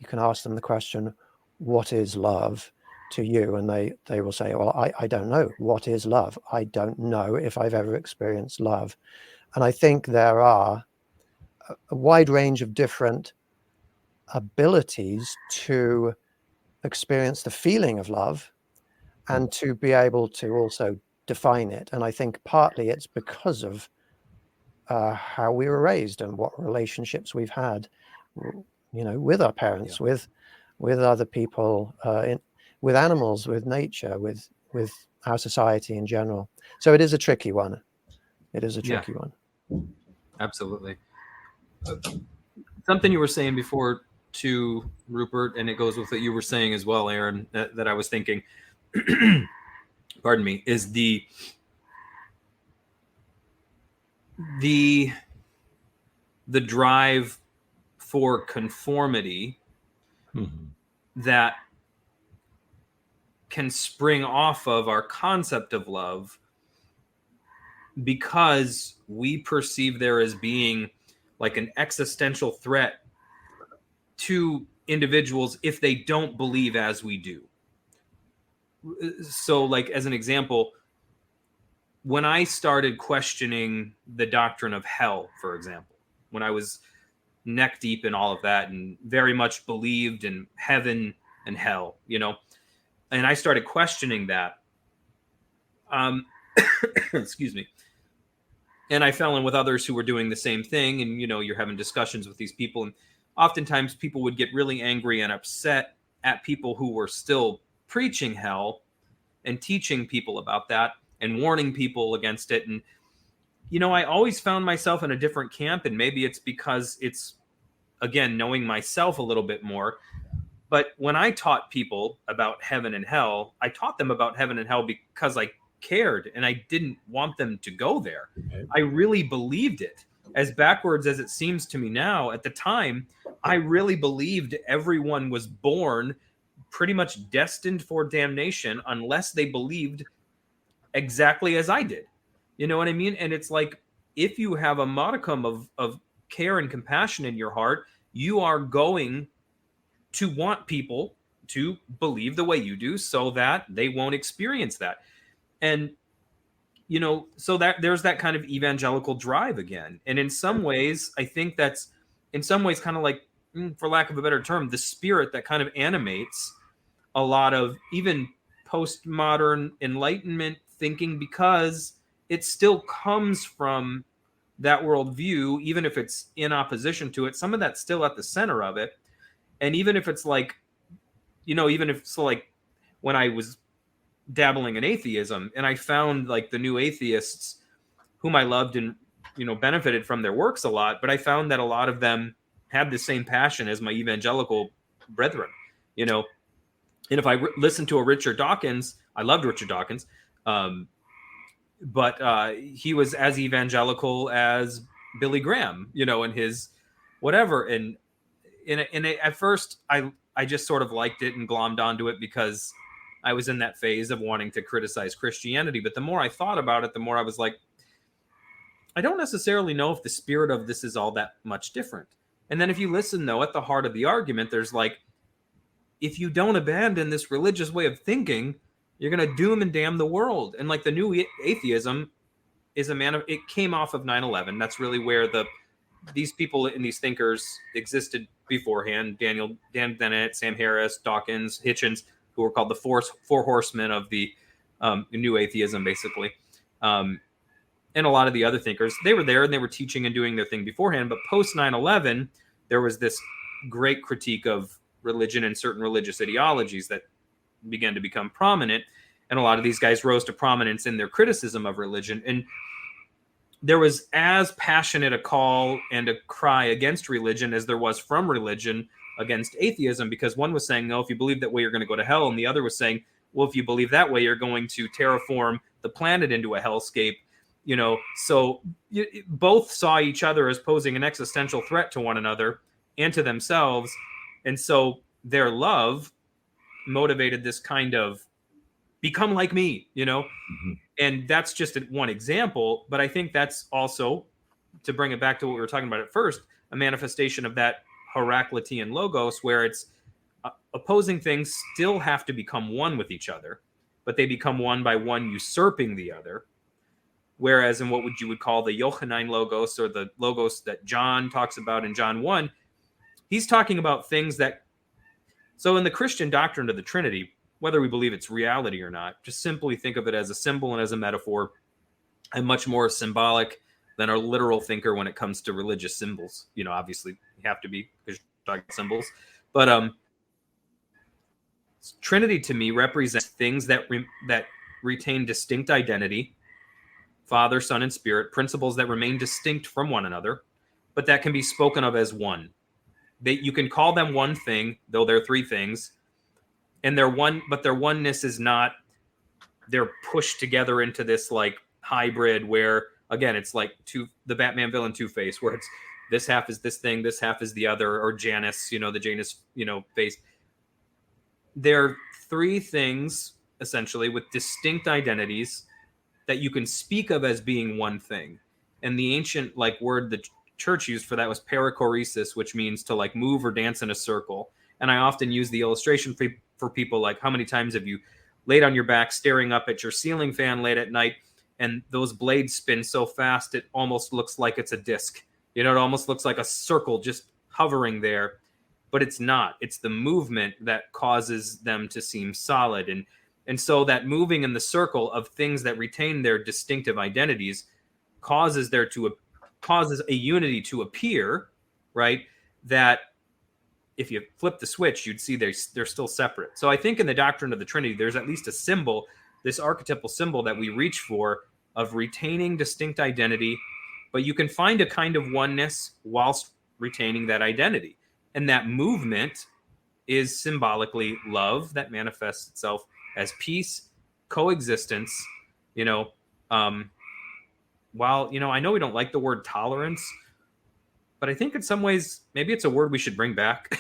can ask them the question, what is love to you? And they will say, well, I don't know. What is love? I don't know if I've ever experienced love. And I think there are a wide range of different abilities to experience the feeling of love and to be able to also define it. And I think partly it's because of how we were raised and what relationships we've had, with our parents, with other people, with animals, with nature, with our society in general. So it is a tricky one. It is a tricky one. Absolutely. Something you were saying before to Rupert, and it goes with what you were saying as well, Aaron, that I was thinking, pardon me, is the drive for conformity that can spring off of our concept of love, because we perceive there as being like an existential threat to individuals if they don't believe as we do. So, like, as an example, when I started questioning the doctrine of hell, for example, when I was neck deep in all of that and very much believed in heaven and hell, and I started questioning that, excuse me, And I fell in with others who were doing the same thing. And, you're having discussions with these people. And oftentimes people would get really angry and upset at people who were still preaching hell and teaching people about that and warning people against it. And, I always found myself in a different camp. And maybe it's because it's, again, knowing myself a little bit more. But when I taught people about heaven and hell, I taught them about heaven and hell because I cared and I didn't want them to go there. Okay. I really believed it. As backwards as it seems to me now, at the time, I really believed everyone was born pretty much destined for damnation unless they believed exactly as I did. You know what I mean? And it's like, if you have a modicum of care and compassion in your heart, you are going to want people to believe the way you do so that they won't experience that. And, so that there's that kind of evangelical drive again. And in some ways, I think that's in some ways kind of like, for lack of a better term, the spirit that kind of animates a lot of even postmodern Enlightenment thinking, because it still comes from that worldview, even if it's in opposition to it. Some of that's still at the center of it. And even if it's like, even if so, like when I was dabbling in atheism and I found like the new atheists whom I loved and, benefited from their works a lot, but I found that a lot of them had the same passion as my evangelical brethren, And if I listened to a Richard Dawkins, I loved Richard Dawkins, but he was as evangelical as Billy Graham, and his whatever. And at first, I just sort of liked it and glommed onto it because I was in that phase of wanting to criticize Christianity. But the more I thought about it, the more I was like, I don't necessarily know if the spirit of this is all that much different. And then if you listen, though, at the heart of the argument, there's like, if you don't abandon this religious way of thinking, you're going to doom and damn the world. And like the new atheism is it came off of 9/11. That's really where these people and these thinkers existed beforehand. Dan Dennett, Sam Harris, Dawkins, Hitchens, who were called the four horsemen of the new atheism, basically. And a lot of the other thinkers, they were there and they were teaching and doing their thing beforehand. But post 9/11, there was this great critique of religion and certain religious ideologies that began to become prominent. And a lot of these guys rose to prominence in their criticism of religion. And there was as passionate a call and a cry against religion as there was from religion against atheism, because one was saying, no, if you believe that way, you're going to go to hell. And the other was saying, well, if you believe that way, you're going to terraform the planet into a hellscape. So both saw each other as posing an existential threat to one another and to themselves. And so their love motivated this kind of become like me, Mm-hmm. And that's just one example. But I think that's also, to bring it back to what we were talking about at first, a manifestation of that Heraclitean logos, where it's opposing things still have to become one with each other, but they become one by one usurping the other. Whereas in what you would call the Johannine logos, or the logos that John talks about in John 1, he's talking about things that, so in the Christian doctrine of the Trinity, whether we believe it's reality or not, just simply think of it as a symbol and as a metaphor. I'm much more symbolic than a literal thinker when it comes to religious symbols. Obviously you have to be, because you're talking symbols. But Trinity to me represents things that retain distinct identity, Father, Son, and Spirit, principles that remain distinct from one another, but that can be spoken of as one. You can call them one thing, though they're three things, and they're one, but their oneness is not, they're pushed together into this like hybrid where, again, it's like the Batman villain Two-Face, where it's this half is this thing, this half is the other, or Janus, the Janus, face. They're three things, essentially, with distinct identities that you can speak of as being one thing. And the ancient word the church used for that was perichoresis, which means to move or dance in a circle. And I often use the illustration for people, like, how many times have you laid on your back staring up at your ceiling fan late at night, and those blades spin so fast it almost looks like it's a disc. It almost looks like a circle just hovering there, but it's not. It's the movement that causes them to seem solid. And so that moving in the circle of things that retain their distinctive identities causes a unity to appear, right? That if you flip the switch, you'd see they're still separate. So I think in the doctrine of the Trinity, there's at least a symbol, this archetypal symbol that we reach for of retaining distinct identity, but you can find a kind of oneness whilst retaining that identity. And that movement is symbolically love that manifests itself as peace, coexistence, while, I know we don't like the word tolerance, but I think in some ways, maybe it's a word we should bring back,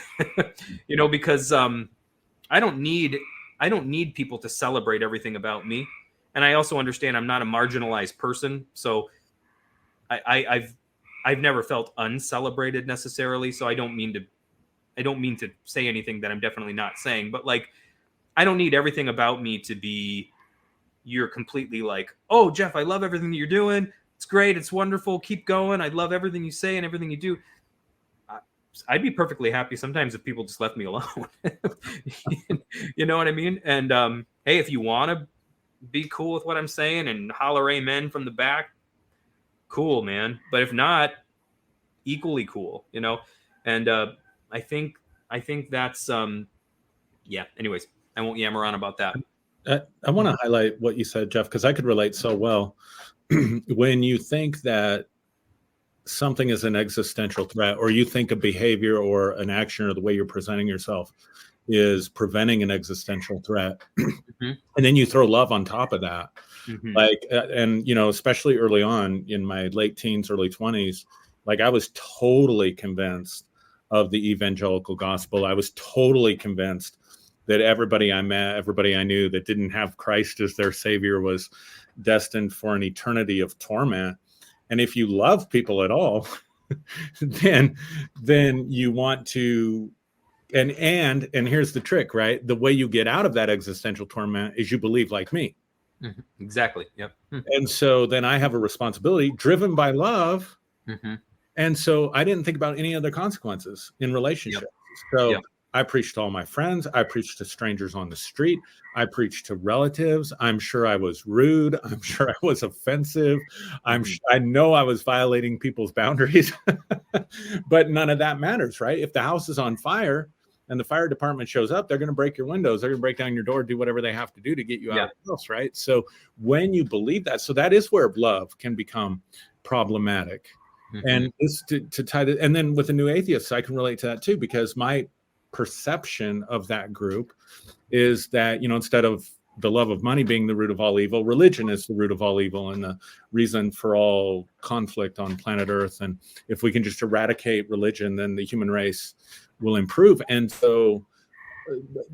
because I don't need people to celebrate everything about me. And I also understand I'm not a marginalized person. So I've never felt uncelebrated necessarily. So I don't mean to say anything that I'm definitely not saying, but like, I don't need everything about me to be, you're completely like, oh, Jeff, I love everything you're doing. It's great. It's wonderful. Keep going. I love everything you say and everything you do. I'd be perfectly happy sometimes if people just left me alone. You know what I mean? And hey, if you want to be cool with what I'm saying and holler amen from the back, cool, man. But if not, equally cool, And I think that's yeah. Anyways, I won't yammer on about that. I want to highlight what you said, Jeff, because I could relate so well. When you think that something is an existential threat, or you think a behavior or an action or the way you're presenting yourself is preventing an existential threat, mm-hmm. and then you throw love on top of that, mm-hmm. like, and especially early on in my late teens, early 20s, like I was totally convinced of the evangelical gospel. I was totally convinced that everybody I met, everybody I knew that didn't have Christ as their savior was destined for an eternity of torment. And if you love people at all, then you want to, and here's the trick, right? The way you get out of that existential torment is you believe like me. Mm-hmm. Exactly. Yep. And so then I have a responsibility driven by love. Mm-hmm. And so I didn't think about any other consequences in relationships. Yep. So I preached to all my friends. I preached to strangers on the street. I preached to relatives. I'm sure I was rude. I'm sure I was offensive. I know I was violating people's boundaries, but none of that matters, right? If the house is on fire and the fire department shows up, they're going to break your windows. They're going to break down your door, do whatever they have to do to get you out of the house, right? So when you believe that, so that is where love can become problematic. Mm-hmm. And it's to tie it. And then with the new atheists, I can relate to that too, because my perception of that group is that, instead of the love of money being the root of all evil, religion is the root of all evil and the reason for all conflict on planet Earth. And if we can just eradicate religion, then the human race will improve. And so,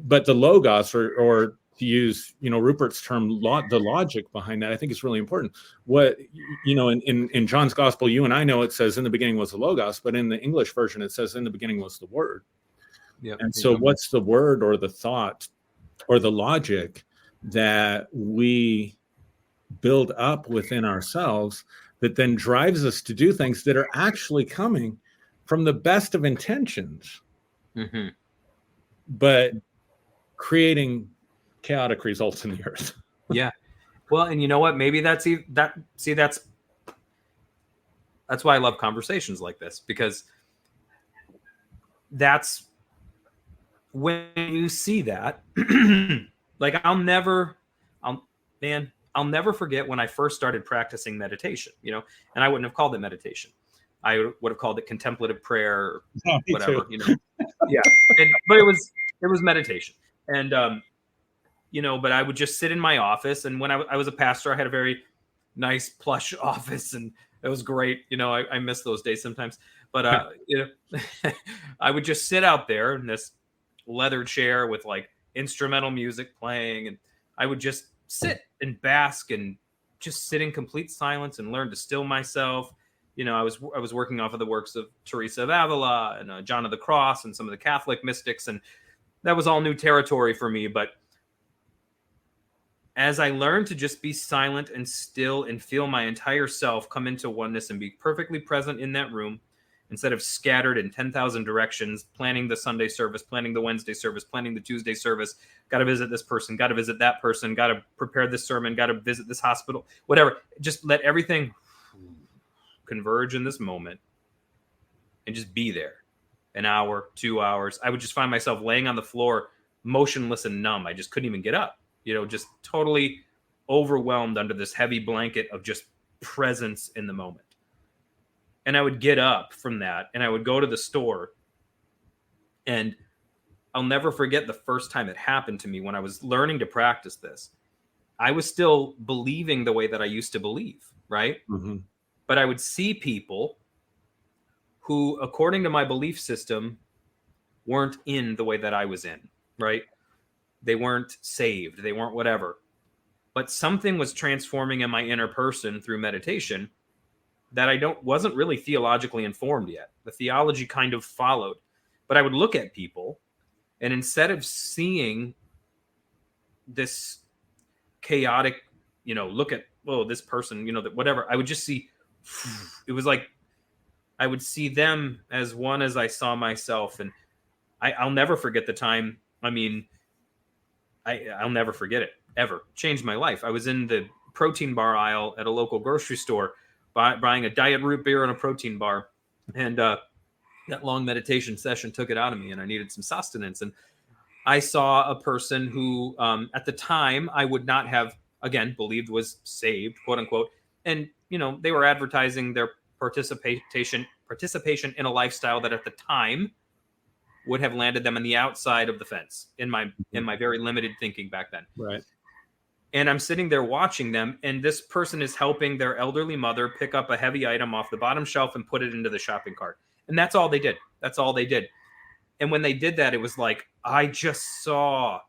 but the logos, or to use, Rupert's term, the logic behind that, I think is really important. What, in John's gospel, you and I know it says in the beginning was the logos, but in the English version, it says in the beginning was the word. Yep. And so what's the word or the thought or the logic that we build up within ourselves that then drives us to do things that are actually coming from the best of intentions, mm-hmm. but creating chaotic results in the earth? Yeah. Well, and you know what? Maybe that's why I love conversations like this, because that's when you see that, like I'll never forget when I first started practicing meditation, and I wouldn't have called it meditation. I would have called it contemplative prayer, or whatever, Yeah. But it was meditation. And, but I would just sit in my office. And when I was a pastor, I had a very nice plush office, and it was great. I miss those days sometimes, but, I would just sit out there in this leather chair with like instrumental music playing, and I would just sit and bask and just sit in complete silence and learn to still myself. I was working off of the works of Teresa of Avila and John of the Cross and some of the Catholic mystics, and that was all new territory for me. But as I learned to just be silent and still and feel my entire self come into oneness and be perfectly present in that room, instead of scattered in 10,000 directions, planning the Sunday service, planning the Wednesday service, planning the Tuesday service, got to visit this person, got to visit that person, got to prepare this sermon, got to visit this hospital, whatever. Just let everything converge in this moment and just be there. An hour, 2 hours. I would just find myself laying on the floor, motionless and numb. I just couldn't even get up, just totally overwhelmed under this heavy blanket of just presence in the moment. And I would get up from that and I would go to the store. And I'll never forget the first time it happened to me when I was learning to practice this. I was still believing the way that I used to believe, right? Mm-hmm. But I would see people who, according to my belief system, weren't in the way that I was in, right? They weren't saved. They weren't whatever. But something was transforming in my inner person through meditation that I wasn't really theologically informed yet. The theology kind of followed. But I would look at people, and instead of seeing this chaotic, look at, this person, whatever, I would just see, it was like I would see them as one as I saw myself. And I'll never forget the time. I mean, I'll never forget it, ever. Changed my life. I was in the protein bar aisle at a local grocery store buying a diet root beer and a protein bar. And that long meditation session took it out of me, and I needed some sustenance. And I saw a person who, at the time, I would not have, again, believed was saved, quote unquote. And, they were advertising their participation in a lifestyle that at the time would have landed them on the outside of the fence in my very limited thinking back then. Right. And I'm sitting there watching them, and this person is helping their elderly mother pick up a heavy item off the bottom shelf and put it into the shopping cart. And that's all they did. That's all they did. And when they did that, it was like, I just saw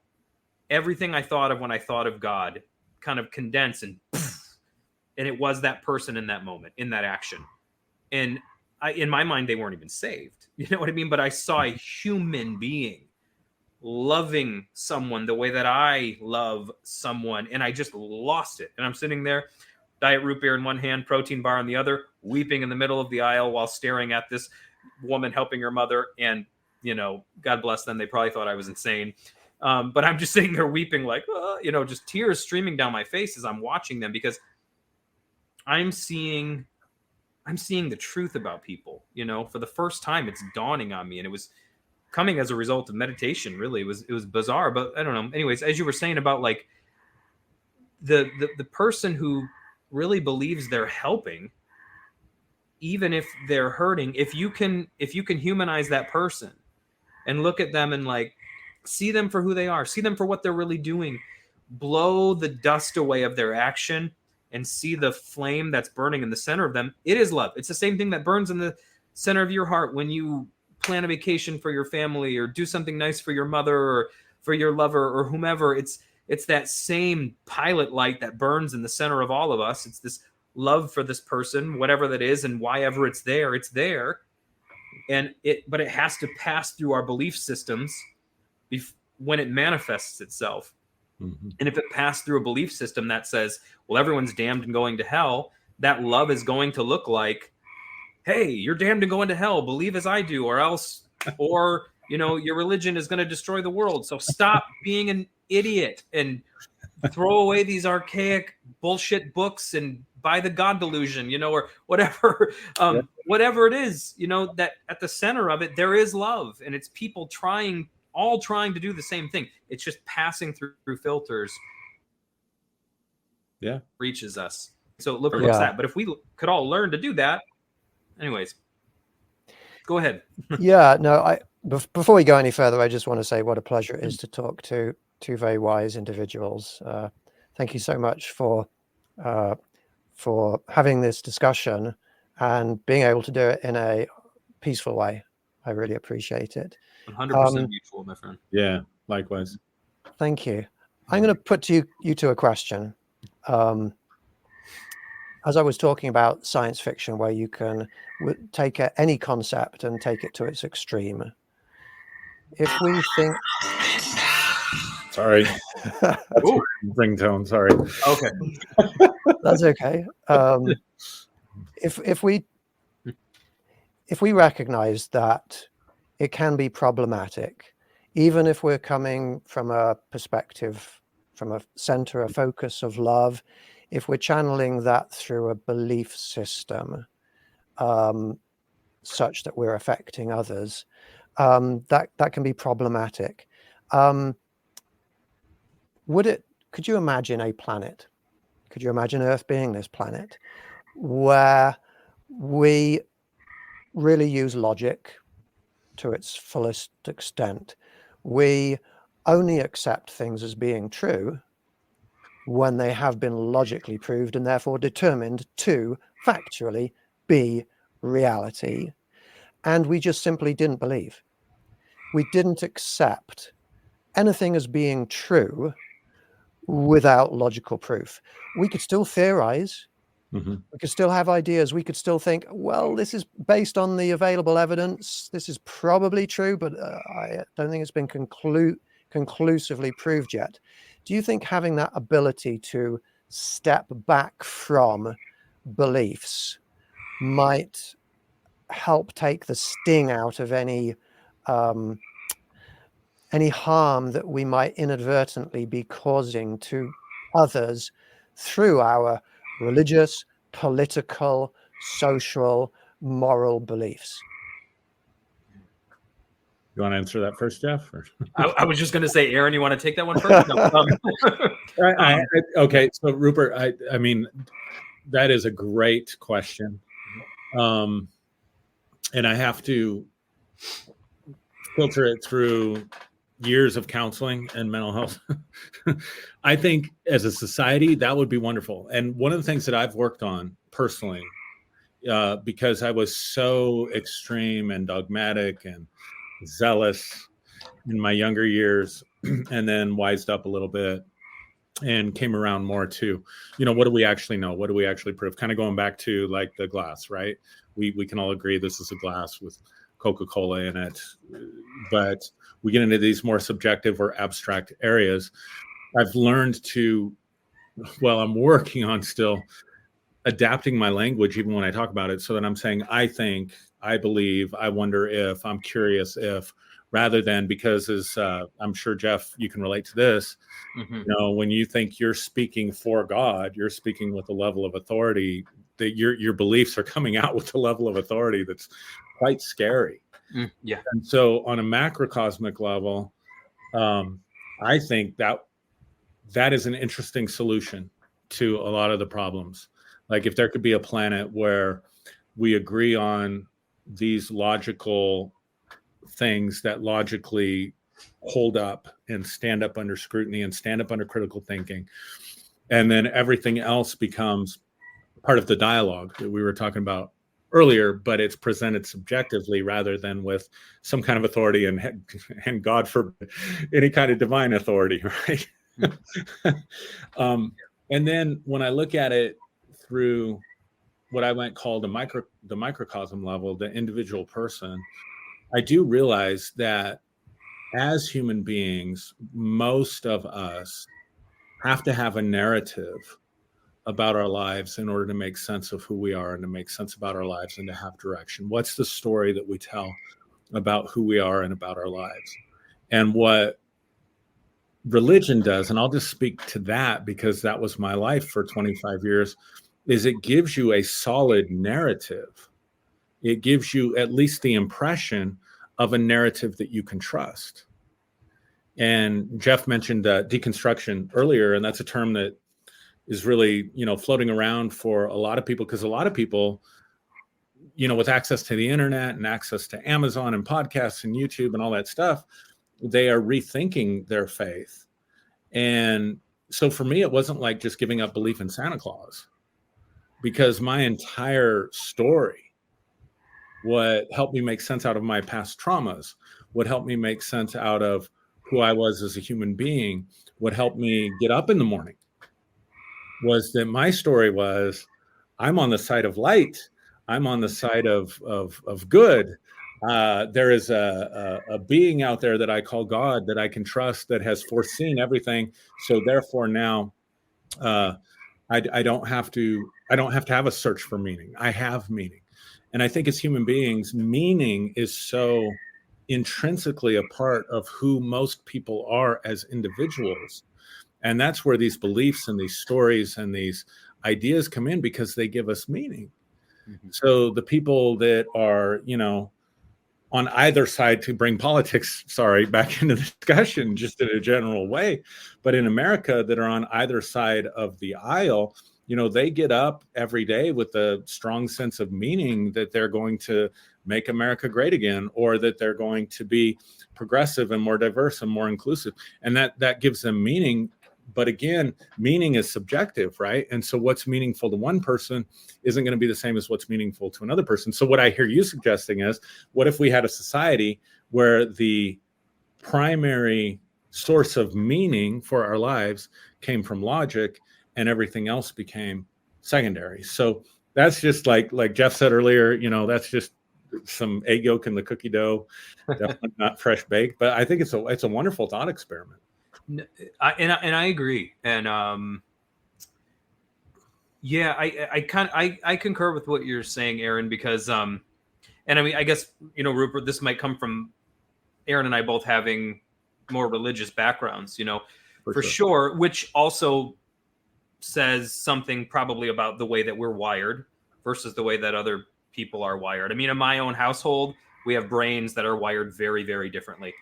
everything I thought of when I thought of God kind of condense, and it was that person in that moment, in that action. And in my mind, they weren't even saved. You know what I mean? But I saw a human being loving someone the way that I love someone. And I just lost it. And I'm sitting there, diet root beer in one hand, protein bar in the other, weeping in the middle of the aisle while staring at this woman helping her mother. And, God bless them. They probably thought I was insane. But I'm just sitting there weeping like, just tears streaming down my face as I'm watching them, because I'm seeing the truth about people, for the first time. It's dawning on me, and it was coming as a result of meditation. Really, it was bizarre, but I don't know. Anyways, as you were saying about like the person who really believes they're helping, even if they're hurting, if you can humanize that person and look at them and like see them for who they are, see them for what they're really doing, blow the dust away of their action and see the flame that's burning in the center of them. It is love. It's the same thing that burns in the center of your heart when you plan a vacation for your family or do something nice for your mother or for your lover or whomever. It's that same pilot light that burns in the center of all of us. It's this love for this person, whatever that is, and why ever it's there. But it has to pass through our belief systems when it manifests itself. Mm-hmm. And if it passed through a belief system that says, well, everyone's damned and going to hell, that love is going to look like, hey, you're damned and going to hell, believe as I do, or else, or, your religion is going to destroy the world. So stop being an idiot and throw away these archaic bullshit books and buy the God Delusion, or whatever, whatever it is, that at the center of it, there is love, and it's people all trying to do the same thing. It's just passing through filters. Yeah. Reaches us. So look at that. But if we could all learn to do that, anyways, go ahead. Yeah, no, before we go any further, I just want to say what a pleasure it is to talk to two very wise individuals. Thank you so much for having this discussion and being able to do it in a peaceful way. I really appreciate it. 100% mutual, my friend. Yeah, likewise. Thank you. I'm going to put you to a question. As I was talking about science fiction, where you can take any concept and take it to its extreme. If we think... Sorry. That's ringtone, sorry. Okay. That's okay. If we recognize that it can be problematic, even if we're coming from a perspective, from a center, a focus of love, if we're channeling that through a belief system, such that we're affecting others, that can be problematic. Could you imagine a planet? Could you imagine Earth being this planet where we really use logic to its fullest extent? We only accept things as being true when they have been logically proved and therefore determined to factually be reality. And we just simply didn't believe. We didn't accept anything as being true without logical proof. We could still theorize. Mm-hmm. We could still have ideas. We could still think, well, this is based on the available evidence. This is probably true, but I don't think it's been conclusively proved yet. Do you think having that ability to step back from beliefs might help take the sting out of any harm that we might inadvertently be causing to others through our religious, political, social, moral beliefs? You want to answer that first, Jeff? Or? I was just going to say, Aaron, you want to take that one first? No, okay, so Rupert, I mean, that is a great question. And I have to filter it through years of counseling and mental health. I think as a society, that would be wonderful. And one of the things that I've worked on personally, because I was so extreme and dogmatic and zealous in my younger years, and then wised up a little bit and came around more to, what do we actually know? What do we actually prove? Kind of going back to like the glass, right? We can all agree this is a glass with Coca-Cola in it, but we get into these more subjective or abstract areas. I've learned I'm working on still adapting my language, even when I talk about it, so that I'm saying, I think, I believe, I wonder if, I'm curious if, rather than, because as I'm sure, Jeff, you can relate to this, when you think you're speaking for God, you're speaking with a level of authority that your beliefs are coming out with a level of authority that's quite scary. Yeah. And so on a macrocosmic level, I think that is an interesting solution to a lot of the problems. Like if there could be a planet where we agree on these logical things that logically hold up and stand up under scrutiny and stand up under critical thinking, and then everything else becomes part of the dialogue that we were talking about earlier, but it's presented subjectively rather than with some kind of authority and God forbid any kind of divine authority, right? And then when I look at it through what I might call the microcosm level, the individual person, I do realize that as human beings, most of us have to have a narrative about our lives in order to make sense of who we are and to make sense about our lives and to have direction. What's the story that we tell about who we are and about our lives? And what religion does, and I'll just speak to that because that was my life for 25 years, is it gives you a solid narrative. It gives you at least the impression of a narrative that you can trust. And Jeff mentioned deconstruction earlier, and that's a term that is really, floating around for a lot of people, because a lot of people, with access to the internet and access to Amazon and podcasts and YouTube and all that stuff, they are rethinking their faith. And so for me, it wasn't like just giving up belief in Santa Claus, because my entire story, what helped me make sense out of my past traumas, what helped me make sense out of who I was as a human being, what helped me get up in the morning, was that my story was, I'm on the side of light. I'm on the side of good. There is a being out there that I call God that I can trust, that has foreseen everything. So therefore now I don't have to have a search for meaning. I have meaning. And I think as human beings, meaning is so intrinsically a part of who most people are as individuals. And that's where these beliefs and these stories and these ideas come in, because they give us meaning. So the people that are, you know, on either side, to bring politics, back into the discussion just in a general way, but in America that are on either side of the aisle, you know, they get up every day with a strong sense of meaning that they're going to make America great again, or that they're going to be progressive and more diverse and more inclusive. And that gives them meaning. But again, meaning is subjective, right? And so what's meaningful to one person isn't going to be the same as what's meaningful to another person. So what I hear you suggesting is, what if we had a society where the primary source of meaning for our lives came from logic and everything else became secondary? So that's just like Jeff said earlier, you know, that's just some egg yolk in the cookie dough, definitely not fresh baked, but I think it's a wonderful thought experiment. I agree, and yeah, I concur with what you're saying, Aaron, because and I mean, I guess, you know, Rupert, this might come from Aaron and I both having more religious backgrounds, you know, for sure, which also says something probably about the way that we're wired versus the way that other people are wired. I mean, in my own household, we have brains that are wired very, very differently.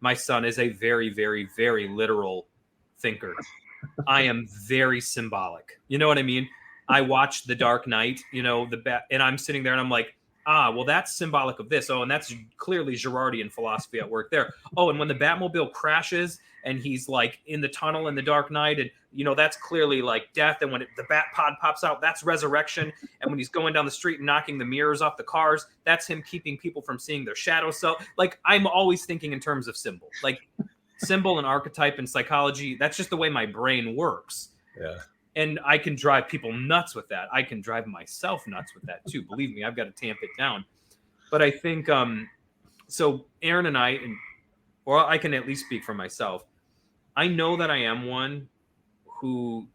My son is a very, very, very literal thinker. I am very symbolic. You know what I mean? I watched The Dark Knight, you know, and I'm sitting there and I'm like, well, that's symbolic of this. Oh, and that's clearly Girardian philosophy at work there. Oh, and when the Batmobile crashes and he's like in the tunnel in The Dark Knight, and, you know, that's clearly like death. And when the Bat Pod pops out, that's resurrection. And when he's going down the street and knocking the mirrors off the cars, that's him keeping people from seeing their shadows. So, like, I'm always thinking in terms of symbol, like symbol and archetype and psychology. That's just the way my brain works. Yeah. And I can drive people nuts with that. I can drive myself nuts with that too. Believe me, I've got to tamp it down. But I think, so Aaron and I, or I can at least speak for myself, I know that I am one who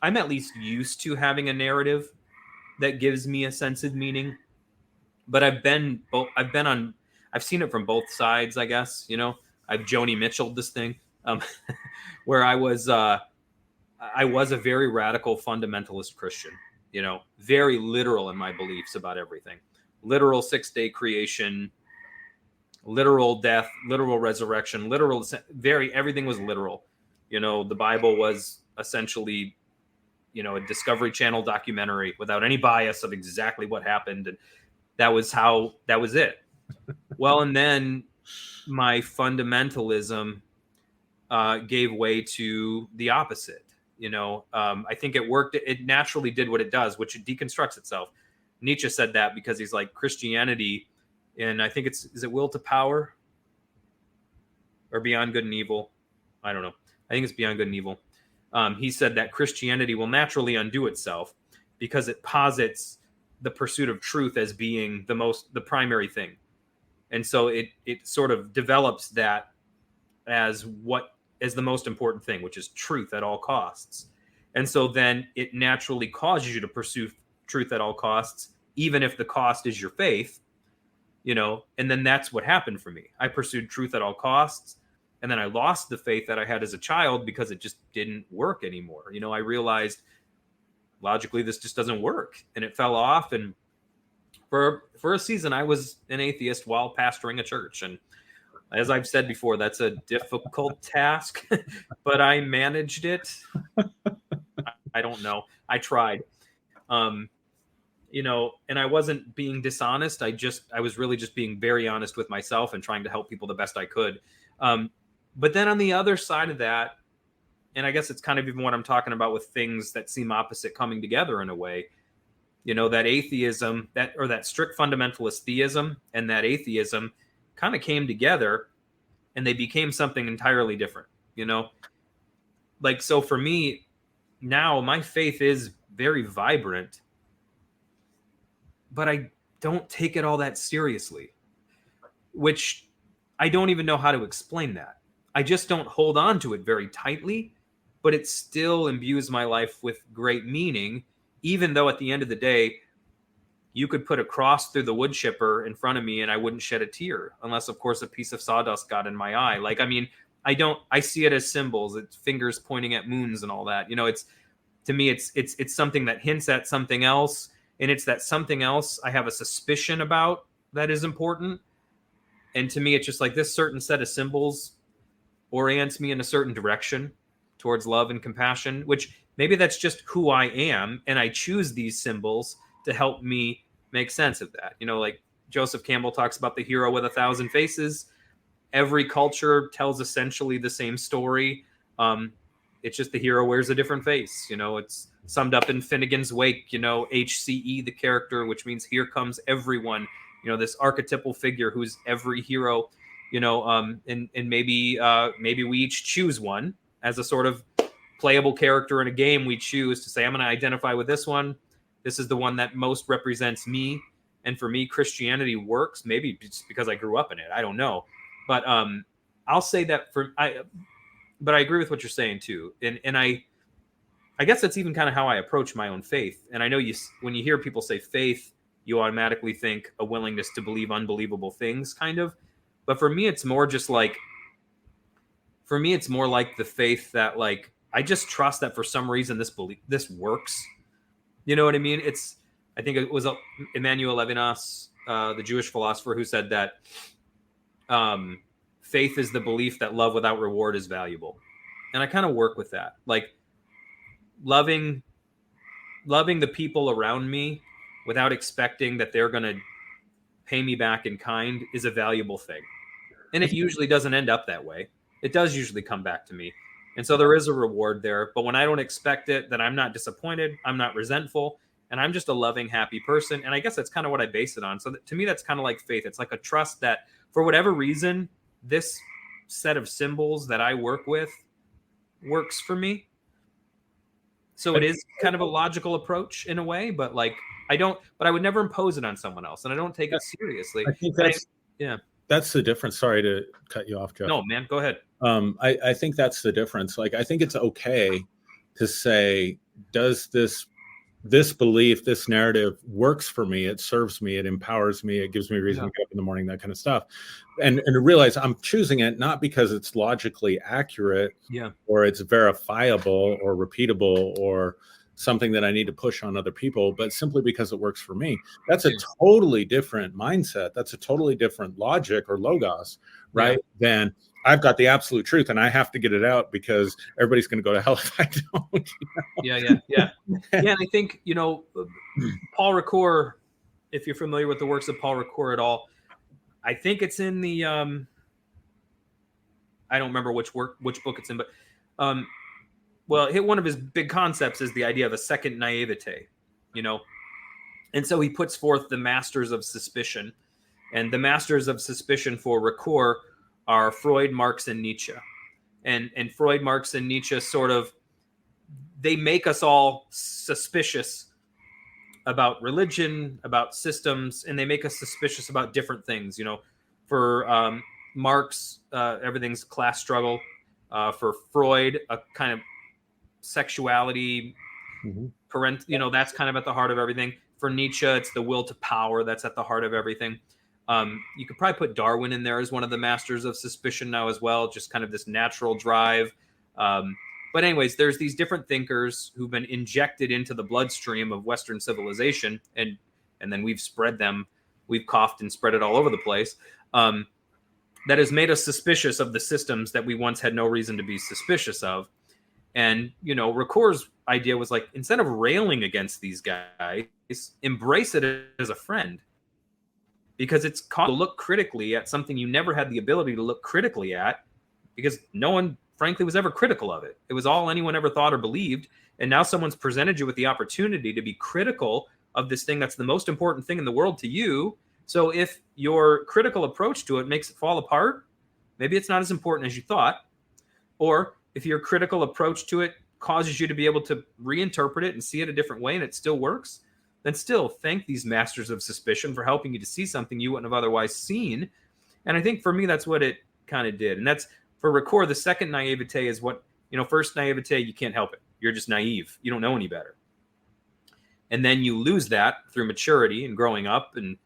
I'm at least used to having a narrative that gives me a sense of meaning. But I've seen it from both sides, I guess. You know, I've Joni Mitchell'd this thing. Where I was a very radical fundamentalist Christian, you know, very literal in my beliefs about everything. Literal 6-day creation, literal death, literal resurrection, everything was literal. You know, the Bible was essentially, you know, a Discovery Channel documentary without any bias of exactly what happened. And that was it. Well, and then my fundamentalism gave way to the opposite. You know, I think it worked. It naturally did what it does, which it deconstructs itself. Nietzsche said that because he's like, Christianity, and I think is it Will to Power or Beyond Good and Evil? I don't know. I think it's Beyond Good and Evil. He said that Christianity will naturally undo itself because it posits the pursuit of truth as being the primary thing. And so it sort of develops that as the most important thing, which is truth at all costs. And so then it naturally causes you to pursue truth at all costs, even if the cost is your faith, you know. And then that's what happened for me. I pursued truth at all costs, and then I lost the faith that I had as a child because it just didn't work anymore. You know, I realized logically this just doesn't work, and it fell off. And for a season, I was an atheist while pastoring a church. And as I've said before, that's a difficult task, but I managed it. I don't know. I tried. You know, and I wasn't being dishonest. I was really just being very honest with myself and trying to help people the best I could. But then on the other side of that, and I guess it's kind of even what I'm talking about with things that seem opposite coming together in a way, you know, that atheism, that strict fundamentalist theism and that atheism kind of came together and they became something entirely different, you know? Like, so for me now, my faith is very vibrant, but I don't take it all that seriously, which I don't even know how to explain that. I just don't hold on to it very tightly, but it still imbues my life with great meaning, even though at the end of the day, you could put a cross through the wood chipper in front of me and I wouldn't shed a tear, unless, of course, a piece of sawdust got in my eye. Like, I mean, I see it as symbols. It's fingers pointing at moons and all that. You know, To me, it's something that hints at something else, and it's that something else I have a suspicion about that is important. And to me, it's just like this certain set of symbols orients me in a certain direction towards love and compassion, which maybe that's just who I am, and I choose these symbols to help me make sense of that. You know, like Joseph Campbell talks about the hero with 1,000 faces. Every culture tells essentially the same story. It's just the hero wears a different face. You know, it's summed up in Finnegan's Wake, you know, HCE, the character, which means here comes everyone, you know, this archetypal figure who's every hero, you know, and maybe we each choose one as a sort of playable character in a game. We choose to say, I'm going to identify with this one. This is the one that most represents me. And for me, Christianity works, maybe just because I grew up in it. I don't know. But I'll say that but I agree with what you're saying too. And I guess that's even kind of how I approach my own faith. And I know when you hear people say faith, you automatically think a willingness to believe unbelievable things, kind of. But for me, it's more just like, the faith that, like, I just trust that for some reason this works. You know what I mean? I think it was Emmanuel Levinas, the Jewish philosopher, who said that faith is the belief that love without reward is valuable. And I kind of work with that. Like, loving the people around me without expecting that they're going to pay me back in kind is a valuable thing. And it usually doesn't end up that way. It does usually come back to me. And so there is a reward there. But when I don't expect it, then I'm not disappointed. I'm not resentful. And I'm just a loving, happy person. And I guess that's kind of what I base it on. So to me, that's kind of like faith. It's like a trust that for whatever reason, this set of symbols that I work with works for me. So it is kind of a logical approach in a way, but like I would never impose it on someone else, and I don't take it seriously. I think that's the difference. Sorry to cut you off, Jeff. No, man, go ahead. I think that's the difference. Like, I think it's okay to say, does this belief, this narrative works for me? It serves me. It empowers me. It gives me a reason to get up in the morning, that kind of stuff. And to realize I'm choosing it not because it's logically accurate, or it's verifiable or repeatable or something that I need to push on other people, but simply because it works for me. That's a totally different mindset. That's a totally different logic or logos, right? Than I've got the absolute truth and I have to get it out because everybody's going to go to hell if I don't. You know? Yeah. And I think, you know, Paul Ricoeur, if you're familiar with the works of Paul Ricoeur at all, I think it's in the, I don't remember which book it's in, but, one of his big concepts is the idea of a second naivete, you know? And so he puts forth the masters of suspicion, and the masters of suspicion for Ricoeur are Freud, Marx, and Nietzsche. And Freud, Marx, and Nietzsche they make us all suspicious about religion, about systems, and they make us suspicious about different things. You know, for Marx, everything's class struggle. For Freud, a kind of sexuality, that's kind of at the heart of everything. For Nietzsche, it's the will to power that's at the heart of everything. You could probably put Darwin in there as one of the masters of suspicion now as well, just kind of this natural drive. But anyways, there's these different thinkers who've been injected into the bloodstream of Western civilization, and then we've spread them. We've coughed and spread it all over the place. That has made us suspicious of the systems that we once had no reason to be suspicious of. And, you know, Ricoeur's idea was like, instead of railing against these guys, embrace it as a friend. Because it's called to look critically at something you never had the ability to look critically at, because no one, frankly, was ever critical of it. It was all anyone ever thought or believed. And now someone's presented you with the opportunity to be critical of this thing that's the most important thing in the world to you. So if your critical approach to it makes it fall apart, maybe it's not as important as you thought. Or if your critical approach to it causes you to be able to reinterpret it and see it a different way and it still works, then still thank these masters of suspicion for helping you to see something you wouldn't have otherwise seen. And I think for me, that's what it kind of did. And that's, for Ricoeur, the second naivete is what, you know, first naivete, you can't help it. You're just naive. You don't know any better. And then you lose that through maturity and growing up. And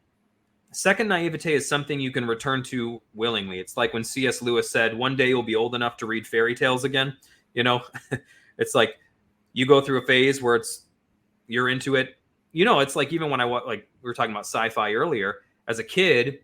second naivete is something you can return to willingly. It's like when C.S. Lewis said, one day you'll be old enough to read fairy tales again. You know, it's like You go through a phase where you're into it. It's like even when like we were talking about sci-fi earlier, as a kid,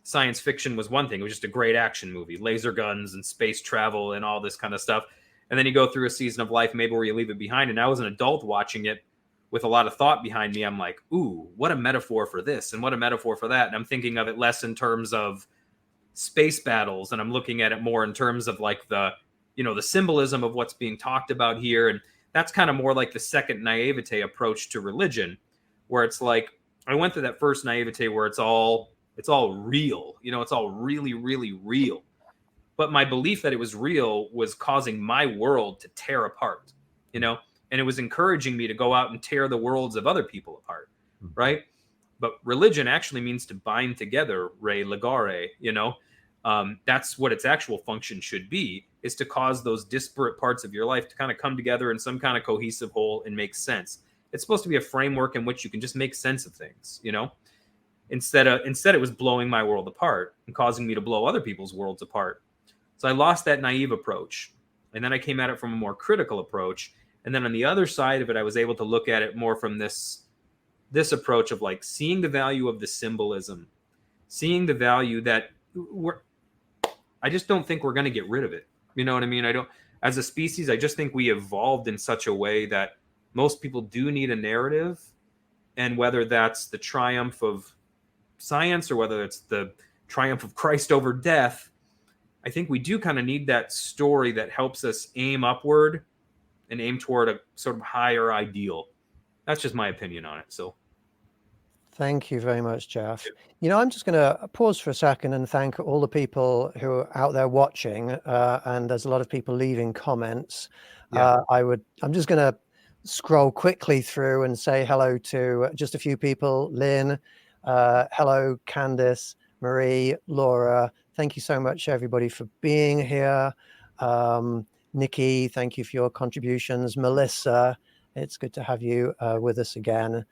science fiction was one thing. It was just a great action movie, laser guns and space travel and all this kind of stuff. And then you go through a season of life maybe where you leave it behind. And I was an adult watching it with a lot of thought behind me. I'm like, ooh, what a metaphor for this and what a metaphor for that. And I'm thinking of it less in terms of space battles, and I'm looking at it more in terms of like the symbolism of what's being talked about here. And that's kind of more like the second naivete approach to religion, where it's like I went through that first naivete where it's all real, it's all really, really real. But my belief that it was real was causing my world to tear apart, and it was encouraging me to go out and tear the worlds of other people apart, right? But religion actually means to bind together, re legare, that's what its actual function should be, is to cause those disparate parts of your life to kind of come together in some kind of cohesive whole and make sense. It's supposed to be a framework in which you can just make sense of things, Instead it was blowing my world apart and causing me to blow other people's worlds apart. So I lost that naive approach, and then I came at it from a more critical approach. And then on the other side of it, I was able to look at it more from this approach of like seeing the value of the symbolism, seeing the value that I just don't think we're going to get rid of it. You know what I mean? As a species, I just think we evolved in such a way that most people do need a narrative. And whether that's the triumph of science or whether it's the triumph of Christ over death, I think we do kind of need that story that helps us aim upward and aim toward a sort of higher ideal. That's just my opinion on it. So thank you very much, Jeff. I'm just going to pause for a second and thank all the people who are out there watching. And there's a lot of people leaving comments. Yeah. I'm just going to scroll quickly through and say hello to just a few people. Lynn, hello, Candice, Marie, Laura. Thank you so much, everybody, for being here. Nikki, thank you for your contributions. Melissa, it's good to have you with us again.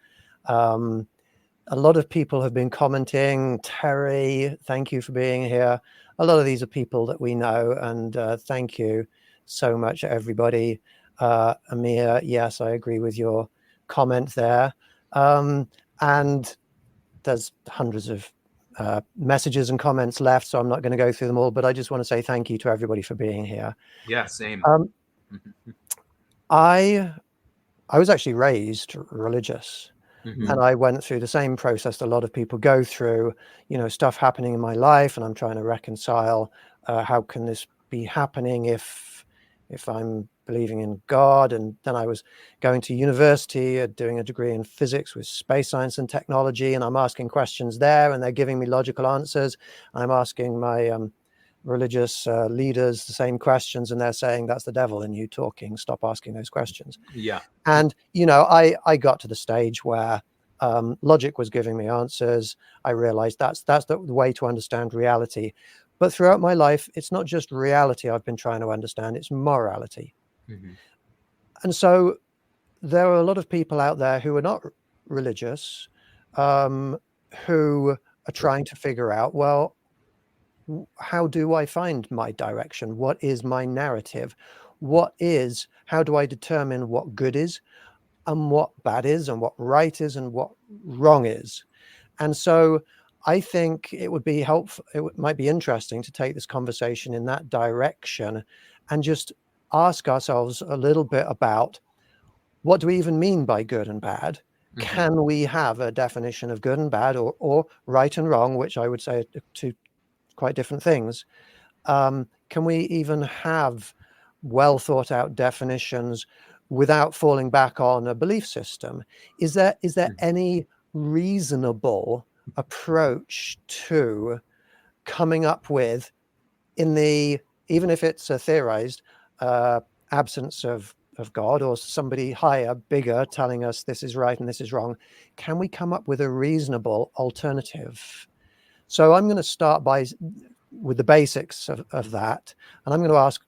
A lot of people have been commenting. Terry, thank you for being here. A lot of these are people that we know, and thank you so much, everybody. Amir, yes, I agree with your comment there. And there's hundreds of messages and comments left, so I'm not going to go through them all, but I just want to say thank you to everybody for being here. Yeah, same. I was actually raised religious. Mm-hmm. And I went through the same process a lot of people go through, stuff happening in my life, and I'm trying to reconcile how can this be happening if I'm believing in God. And then I was going to university, doing a degree in physics with space science and technology, and I'm asking questions there, and they're giving me logical answers. I'm asking my religious leaders the same questions, and they're saying that's the devil in you talking, stop asking those questions. Yeah. And I got to the stage where logic was giving me answers. I realized that's the way to understand reality. But throughout my life, it's not just reality I've been trying to understand, it's morality. Mm-hmm. And so there are a lot of people out there who are not religious, who are trying to figure out, well, how do I find my direction? What is my narrative? How do I determine what good is and what bad is and what right is and what wrong is? And so I think it would be helpful, might be interesting to take this conversation in that direction and just ask ourselves a little bit about what do we even mean by good and bad? Mm-hmm. Can we have a definition of good and bad or right and wrong, which I would say are two quite different things? Can we even have well thought out definitions without falling back on a belief system? Is there any reasonable approach to coming up with, even if it's a theorized absence of God or somebody higher, bigger, telling us this is right and this is wrong? Can we come up with a reasonable alternative? So I'm going to start with the basics of that. And I'm going to ask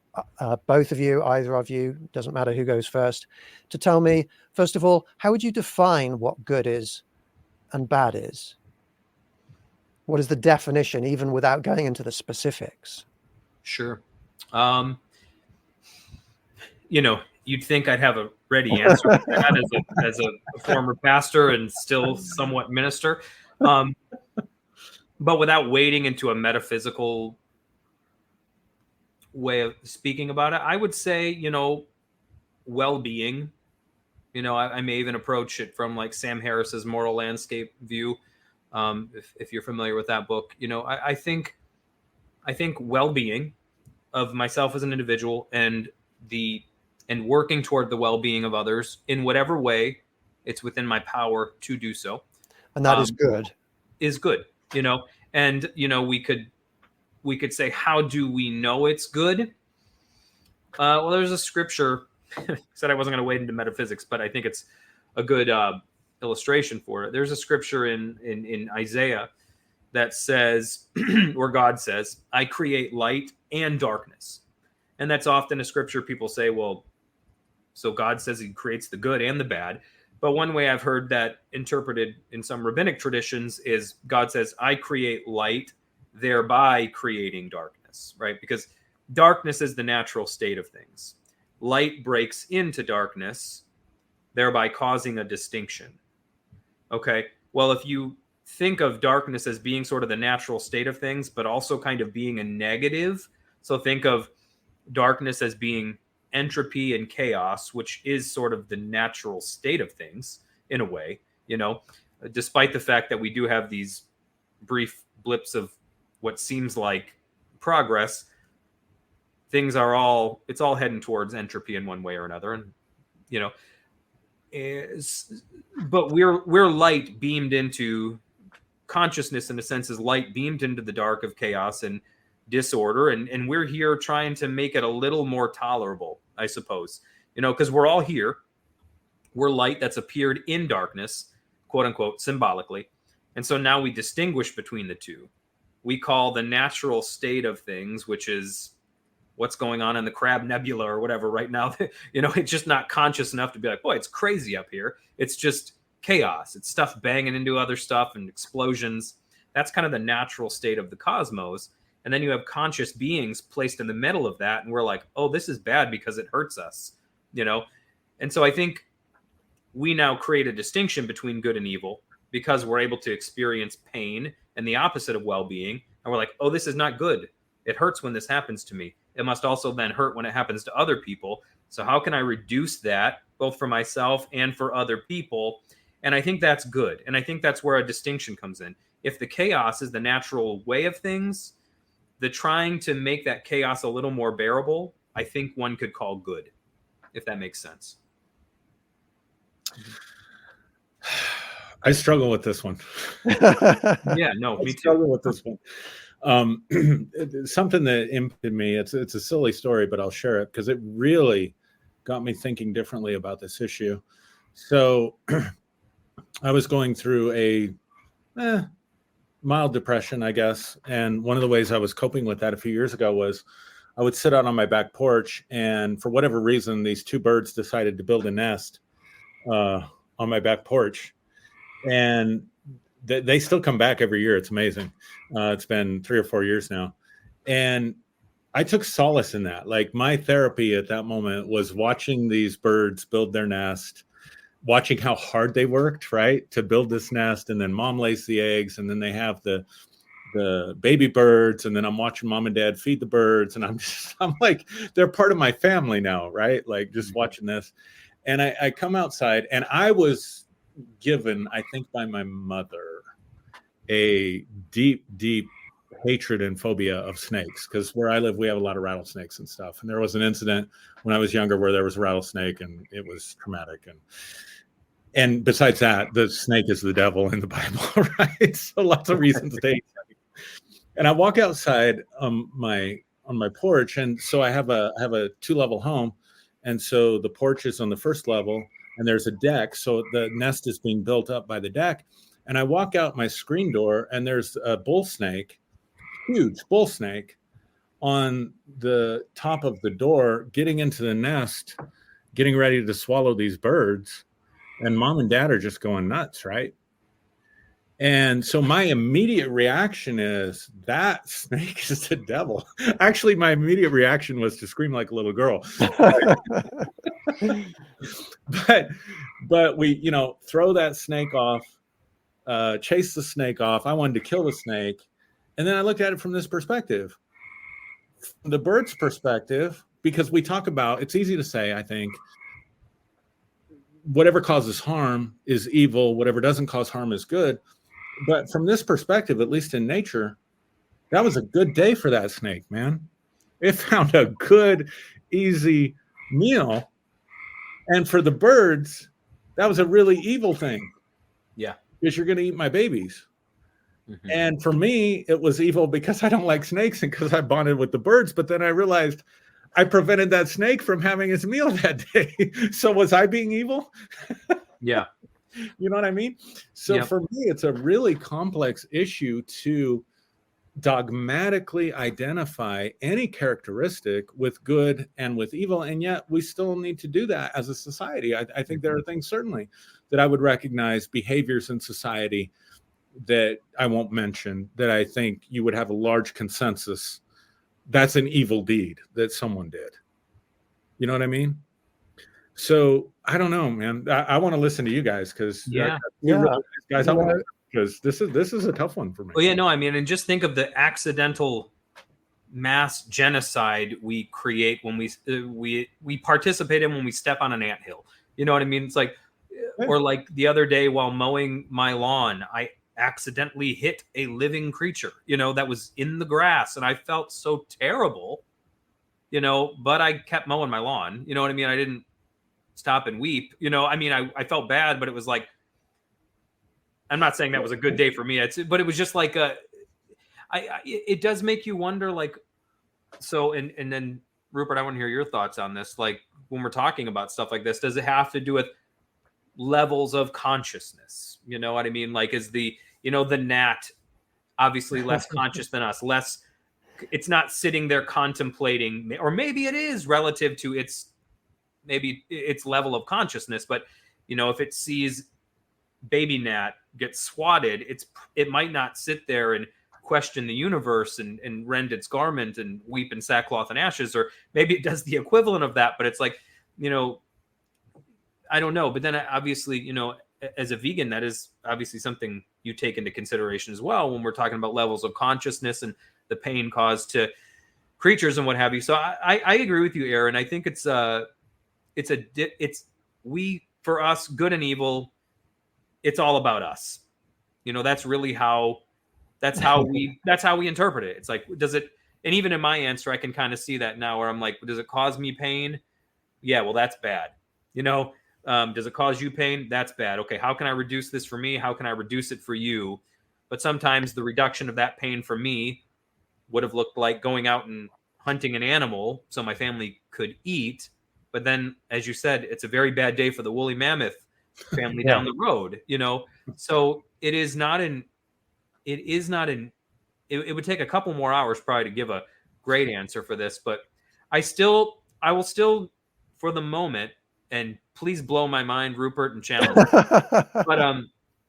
both of you, either of you, doesn't matter who goes first, to tell me, first of all, how would you define what good is and bad is? What is the definition, even without going into the specifics? Sure. you'd think I'd have a ready answer to that as a former pastor and still somewhat minister. But without wading into a metaphysical way of speaking about it, I would say, well-being. I may even approach it from like Sam Harris's Moral Landscape view. If you're familiar with that book, I think well-being of myself as an individual and working toward the well-being of others in whatever way it's within my power to do so. And that is good. And we could say, how do we know it's good? Well, there's a scripture. Said I wasn't going to wade into metaphysics, but I think it's a good illustration for it. There's a scripture in Isaiah that says, where God says, I create light and darkness. And that's often a scripture people say, well, so God says he creates the good and the bad. But one way I've heard that interpreted in some rabbinic traditions is God says, I create light, thereby creating darkness, right? Because darkness is the natural state of things. Light breaks into darkness, thereby causing a distinction. Okay, well, if you think of darkness as being sort of the natural state of things, but also kind of being a negative, so think of darkness as being entropy and chaos, which is sort of the natural state of things in a way, despite the fact that we do have these brief blips of what seems like progress. Things it's all heading towards entropy in one way or another. And, but we're light beamed into consciousness, in a sense, is light beamed into the dark of chaos and disorder. And we're here trying to make it a little more tolerable, I suppose, because we're all here. We're light that's appeared in darkness, quote unquote, symbolically. And so now we distinguish between the two. We call the natural state of things, which is what's going on in the Crab Nebula or whatever right now. It's just not conscious enough to be like, boy, it's crazy up here. It's just chaos. It's stuff banging into other stuff and explosions. That's kind of the natural state of the cosmos. And then you have conscious beings placed in the middle of that. And we're like, oh, this is bad because it hurts us, And so I think we now create a distinction between good and evil because we're able to experience pain and the opposite of well-being. And we're like, oh, this is not good. It hurts when this happens to me. It must also then hurt when it happens to other people. So how can I reduce that both for myself and for other people? And I think that's good. And I think that's where a distinction comes in. If the chaos is the natural way of things, the trying to make that chaos a little more bearable, I think one could call good, if that makes sense. I struggle with this one. Yeah, no, me too. I struggle with this one. Something that impacted me, it's a silly story, but I'll share it because it really got me thinking differently about this issue. So I was going through a mild depression, I guess. And one of the ways I was coping with that a few years ago was I would sit out on my back porch, and for whatever reason, these two birds decided to build a nest on my back porch. And they still come back every year. It's amazing. It's been 3 or 4 years now. And I took solace in that. Like, my therapy at that moment was watching these birds build their nest, watching how hard they worked, right, to build this nest. And then mom lays the eggs, and then they have the baby birds. And then I'm watching mom and dad feed the birds. And I'm like, they're part of my family now, right? Like, just watching this. And I come outside, and I was given, I think by my mother, a deep, deep hatred and phobia of snakes, because where I live, we have a lot of rattlesnakes and stuff. And there was an incident when I was younger where there was a rattlesnake, and it was traumatic. And besides that, the snake is the devil in the Bible, right? So lots of reasons to hate. And I walk outside on my porch, and so I have a 2-level home, and so the porch is on the first level, and there's a deck, so the nest is being built up by the deck. And I walk out my screen door, and there's a bull snake, huge bull snake, on the top of the door, getting into the nest, getting ready to swallow these birds. And mom and dad are just going nuts, right? And so my immediate reaction is that snake is the devil. Actually, my immediate reaction was to scream like a little girl. but we, throw that snake off, chase the snake off. I wanted to kill the snake. And then I looked at it from this perspective, from the bird's perspective, because we talk about, it's easy to say, I think, whatever causes harm is evil, whatever doesn't cause harm is good. But from this perspective, at least in nature, that was a good day for that snake, man. It found a good, easy meal. And for the birds, that was a really evil thing. Yeah. Because you're going to eat my babies. Mm-hmm. And for me, it was evil because I don't like snakes and because I bonded with the birds. But then I realized I prevented that snake from having its meal that day. So was I being evil? Yeah. You know what I mean? So for me, it's a really complex issue to dogmatically identify any characteristic with good and with evil. And yet we still need to do that as a society. I think there are things certainly that I would recognize, behaviors in society that I won't mention, that I think you would have a large consensus. That's an evil deed that someone did. You know what I mean? So I don't know, man. I want to listen to you guys because guys, I want to, because this is a tough one for me. Well, yeah, no, I mean, and just think of the accidental mass genocide we create when we participate in when we step on an anthill. You know what I mean? It's like, or like the other day while mowing my lawn, I accidentally hit a living creature, that was in the grass, and I felt so terrible, but I kept mowing my lawn. You know what I mean? I didn't stop and weep. I mean, I felt bad, but it was like, I'm not saying that was a good day for me. But it was just like it does make you wonder, like, so, and then Rupert, I want to hear your thoughts on this. Like, when we're talking about stuff like this, does it have to do with levels of consciousness? You know what I mean? Like, is the gnat obviously less conscious than us? It's not sitting there contemplating, or maybe it is relative to its level of consciousness. But if it sees baby gnat get swatted, it might not sit there and question the universe and rend its garment and weep in sackcloth and ashes, or maybe it does the equivalent of that. But it's like, I don't know. But then obviously, as a vegan, that is obviously something you take into consideration as well when we're talking about levels of consciousness and the pain caused to creatures and what have you. So I agree with you, Aaron. I think for us, good and evil, it's all about us. That's really that's how we interpret it. It's like, does it, and even in my answer, I can kind of see that now where I'm like, does it cause me pain? Yeah, well, that's bad. Does it cause you pain? That's bad. Okay, how can I reduce this for me? How can I reduce it for you? But sometimes the reduction of that pain for me would have looked like going out and hunting an animal so my family could eat. But then, as you said, it's a very bad day for the woolly mammoth family down the road, So it would take a couple more hours probably to give a great answer for this, but I will still, for the moment, and please blow my mind, Rupert, and challenge me. But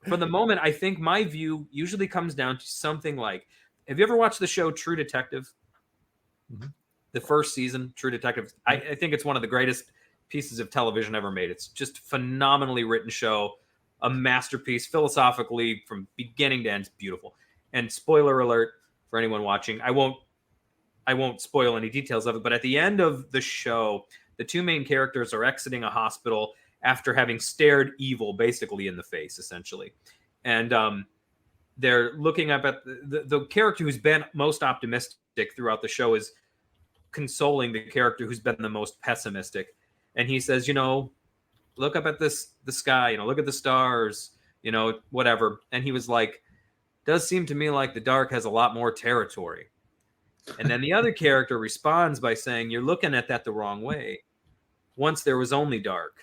for the moment, I think my view usually comes down to something like, have you ever watched the show True Detective? Mm-hmm. The first season, True Detective. I think it's one of the greatest pieces of television ever made. It's just phenomenally written show, a masterpiece philosophically from beginning to end. It's beautiful. And spoiler alert for anyone watching, I won't spoil any details of it, but at the end of the show, the two main characters are exiting a hospital after having stared evil basically in the face, essentially. And they're looking up at the character who's been most optimistic throughout the show is consoling the character who's been the most pessimistic. And he says, look up at the sky, look at the stars, whatever. And he was like, does seem to me like the dark has a lot more territory. And then the other character responds by saying, you're looking at that the wrong way. Once there was only dark.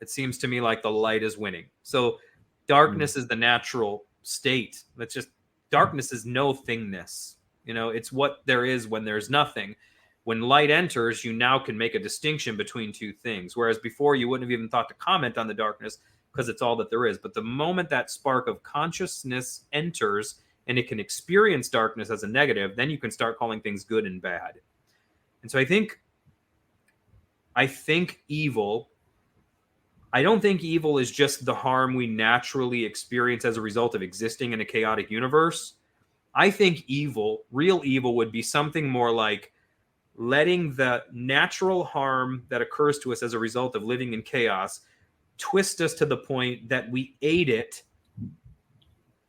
It seems to me like the light is winning. So darkness is the natural state. That's just, darkness is no thingness. It's what there is when there's nothing. When light enters, you now can make a distinction between two things. Whereas before you wouldn't have even thought to comment on the darkness because it's all that there is. But the moment that spark of consciousness enters and it can experience darkness as a negative, then you can start calling things good and bad. And so I think evil, I don't think evil is just the harm we naturally experience as a result of existing in a chaotic universe. I think evil, real evil, would be something more like letting the natural harm that occurs to us as a result of living in chaos twist us to the point that we aid it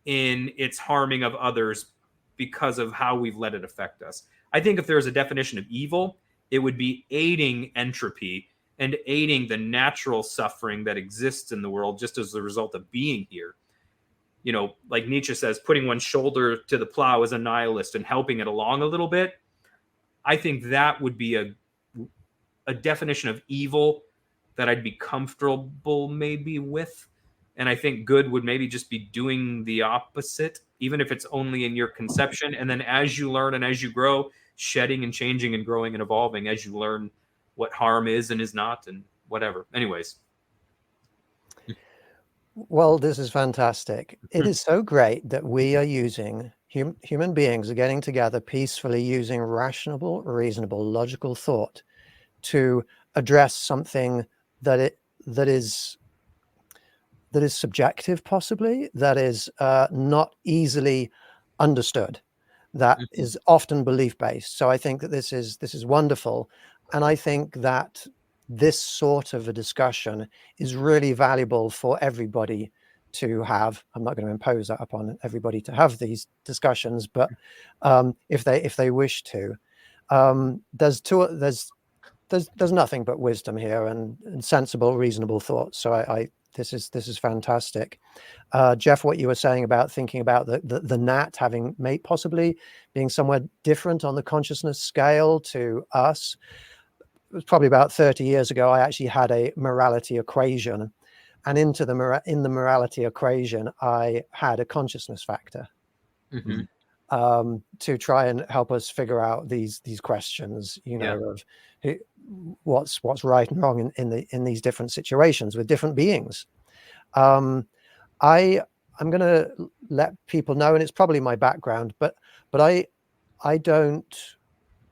in its harming of others because of how we've let it affect us. I think if there's a definition of evil, it would be aiding entropy and aiding the natural suffering that exists in the world just as a result of being here. You know, like Nietzsche says, putting one's shoulder to the plow as a nihilist and helping it along a little bit. I think that would be a definition of evil that I'd be comfortable maybe with. And I think good would maybe just be doing the opposite, even if it's only in your conception. And then as you learn and as you grow, shedding and changing and growing and evolving as you learn what harm is and is not and whatever. Anyways. Well, this is fantastic. It is so great that we are using, human beings are getting together peacefully using rational, reasonable, logical thought to address something that is subjective, possibly, that is not easily understood, that is often belief-based. So I think that this is wonderful. And I think that this sort of a discussion is really valuable for everybody to have. I'm not going to impose that upon everybody to have these discussions, but if they wish to, there's nothing but wisdom here and sensible, reasonable thoughts. So this is fantastic. Jeff, what you were saying about thinking about the gnat having possibly being somewhere different on the consciousness scale to us. It was probably about 30 years ago. I actually had a morality equation, and in the morality equation, I had a consciousness factor to try and help us figure out these questions, of what's right and wrong in these different situations with different beings. I'm going to let people know, and it's probably my background, but I don't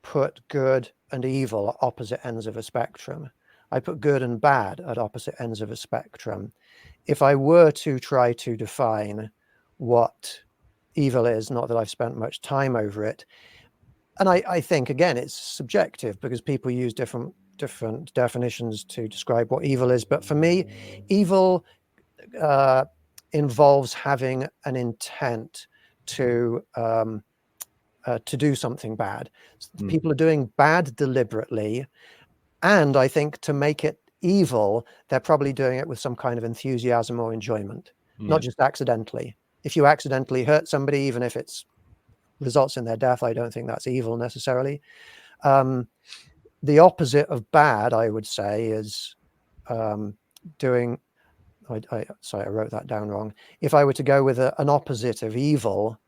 put good and evil at opposite ends of a spectrum. I put good and bad at opposite ends of a spectrum. If I were to try to define what evil is, not that I've spent much time over it, and I think, again, it's subjective because people use different definitions to describe what evil is. But for me, evil involves having an intent to do something bad. People are doing bad deliberately, and I think to make it evil, they're probably doing it with some kind of enthusiasm or enjoyment, not just accidentally. If you accidentally hurt somebody, even if it's results in their death, I don't think that's evil necessarily. The opposite of bad, I would say, is doing. Sorry, I wrote that down wrong. If I were to go with an opposite of evil,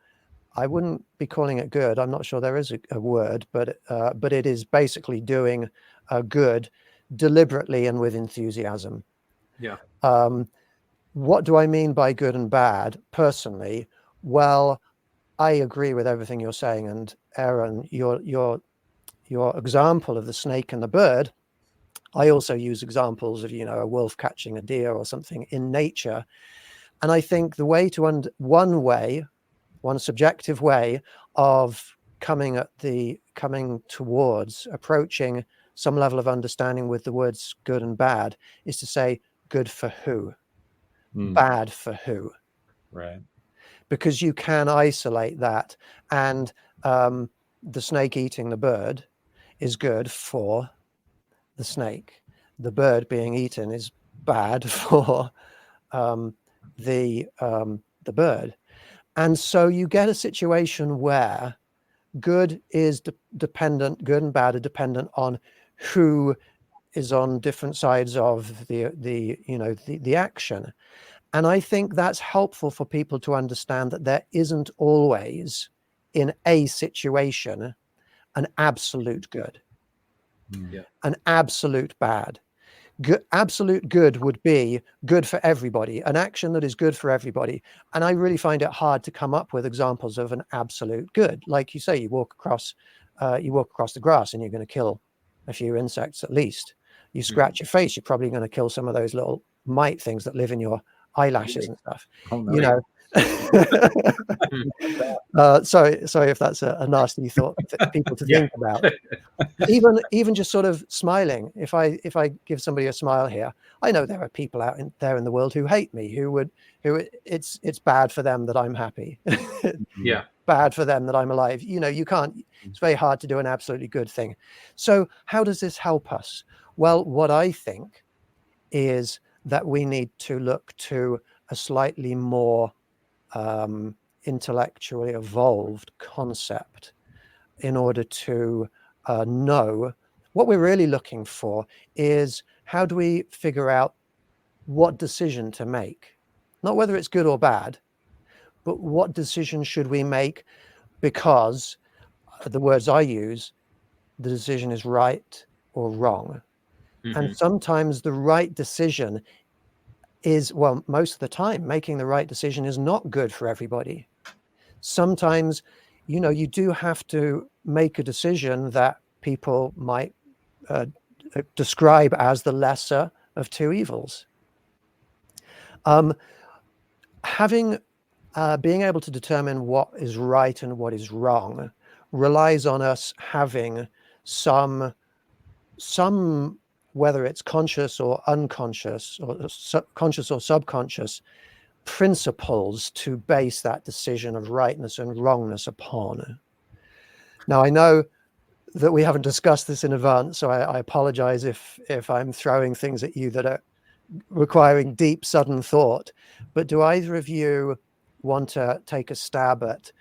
I wouldn't be calling it good. I'm not sure there is a word, but it is basically doing good deliberately and with enthusiasm. Yeah. What do I mean by good and bad personally? Well, I agree with everything you're saying, and Aaron, your example of the snake and the bird, I also use examples of a wolf catching a deer or something in nature, and I think the way to one subjective way of approaching some level of understanding with the words good and bad is to say good for who, bad for who, right? Because you can isolate that, and the snake eating the bird is good for the snake. The bird being eaten is bad for the bird. And so you get a situation where good is dependent, good and bad are dependent on who is on different sides of the action. And I think that's helpful for people to understand that there isn't always in a situation an absolute good, an absolute bad. Absolute good would be good for everybody, an action that is good for everybody. And I really find it hard to come up with examples of an absolute good. Like you say, you walk across the grass and you're going to kill a few insects at least. You scratch your face, you're probably going to kill some of those little mite things that live in your eyelashes and stuff. Oh, no. You know. Sorry if that's a nasty thought for people to think about. Even just sort of smiling. If I give somebody a smile here, I know there are people out there in the world who hate me, who it's bad for them that I'm happy. Yeah. Bad for them that I'm alive. You know, you can't. It's very hard to do an absolutely good thing. So how does this help us? Well, what I think is that we need to look to a slightly more intellectually evolved concept in order to know what we're really looking for is how do we figure out what decision to make, not whether it's good or bad, but what decision should we make, because the words I use, the decision is right or wrong. And sometimes the right decision is, well, most of the time, making the right decision is not good for everybody. Sometimes, you know, you do have to make a decision that people might describe as the lesser of two evils. Being able to determine what is right and what is wrong relies on us having some whether it's conscious or unconscious or conscious or subconscious principles to base that decision of rightness and wrongness upon. Now, I know that we haven't discussed this in advance, so I apologize if I'm throwing things at you that are requiring deep, sudden thought, but do either of you want to take a stab at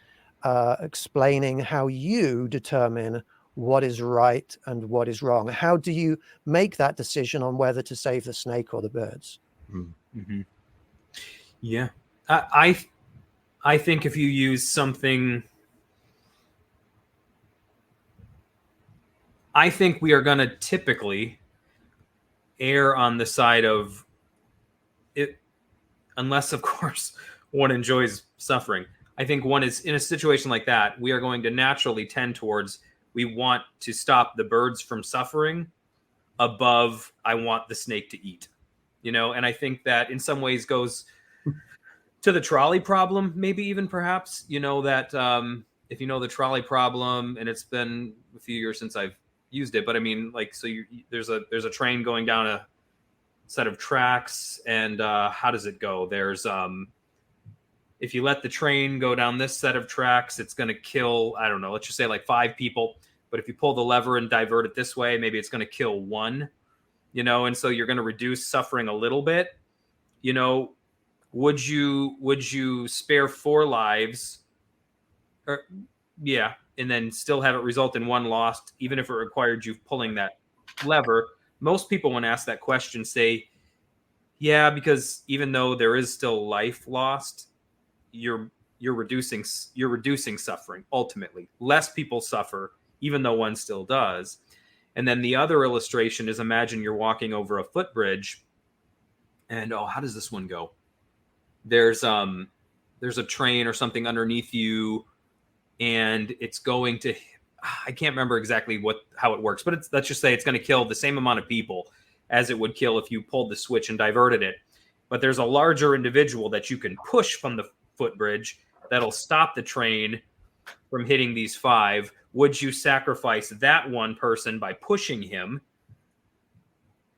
explaining how you determine what is right and what is wrong? How do you make that decision on whether to save the snake or the birds? Mm-hmm. Yeah, I think if you use something, I think we are going to typically err on the side of it, unless, of course, one enjoys suffering. I think one is in a situation like that, we are going to naturally tend towards, we want to stop the birds from suffering above, I want the snake to eat, you know? And I think that in some ways goes to the trolley problem, maybe even perhaps, you know, that if you know the trolley problem, and it's been a few years since I've used it, but I mean, like, so there's a train going down a set of tracks, and how does it go? There's if you let the train go down this set of tracks, it's going to kill, I don't know, let's just say like 5 people. But if you pull the lever and divert it this way, maybe it's going to kill 1, you know, and so you're going to reduce suffering a little bit. You know, would you spare 4 lives? Or, yeah, and then still have it result in 1 lost, even if it required you pulling that lever? Most people, when asked that question, say, yeah, because even though there is still life lost, you're reducing suffering. Ultimately, less people suffer, even though 1 still does. And then the other illustration is, imagine you're walking over a footbridge, and how does this one go? There's a train or something underneath you, and it's going to, I can't remember exactly how it works, but let's just say it's going to kill the same amount of people as it would kill if you pulled the switch and diverted it. But there's a larger individual that you can push from the footbridge that'll stop the train from hitting these 5. Would you sacrifice that one person by pushing him,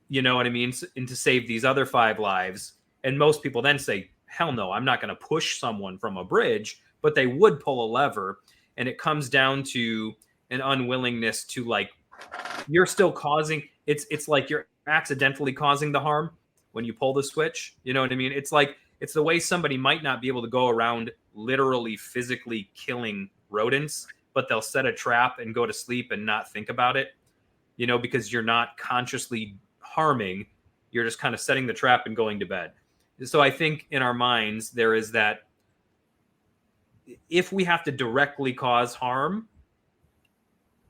you know what I mean, and to save these other 5 lives? And most people then say, hell no, I'm not going to push someone from a bridge, but they would pull a lever. And it comes down to an unwillingness to, like, you're still causing, it's like you're accidentally causing the harm when you pull the switch, you know what I mean? It's like, it's the way somebody might not be able to go around literally physically killing rodents, but they'll set a trap and go to sleep and not think about it, you know, because you're not consciously harming, you're just kind of setting the trap and going to bed. So I think in our minds, there is that if we have to directly cause harm,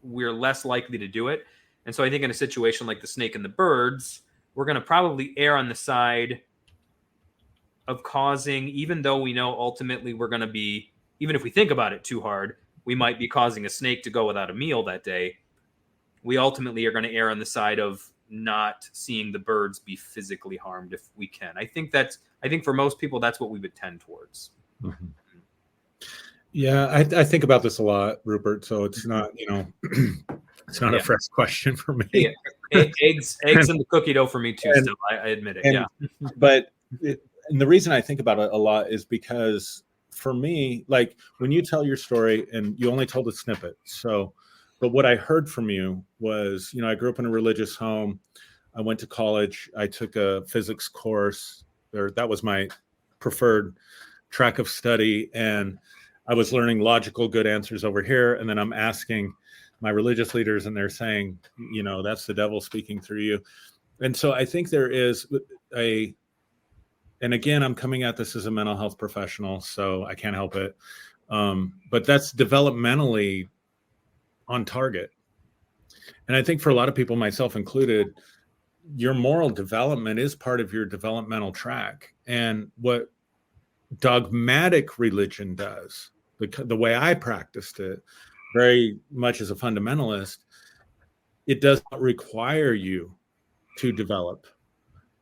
we're less likely to do it. And so I think in a situation like the snake and the birds, we're going to probably err on the side of causing, even though we know ultimately we're going to be, even if we think about it too hard, we might be causing a snake to go without a meal that day. We ultimately are going to err on the side of not seeing the birds be physically harmed if we can. I think for most people, that's what we would tend towards. Mm-hmm. Yeah, I think about this a lot, Rupert. So it's not, it's not a fresh question for me. Yeah. Eggs in the cookie dough for me too. Still, I admit it. Yeah. But and the reason I think about it a lot is because for me, like when you tell your story and you only told a snippet. So, but what I heard from you was, I grew up in a religious home. I went to college. I took a physics course, or that was my preferred track of study. And I was learning logical, good answers over here. And then I'm asking my religious leaders and they're saying, that's the devil speaking through you. And so I think there is and again, I'm coming at this as a mental health professional, so I can't help it. But that's developmentally on target. And I think for a lot of people, myself included, your moral development is part of your developmental track. And what dogmatic religion does, the way I practiced it, very much as a fundamentalist, it does not require you to develop,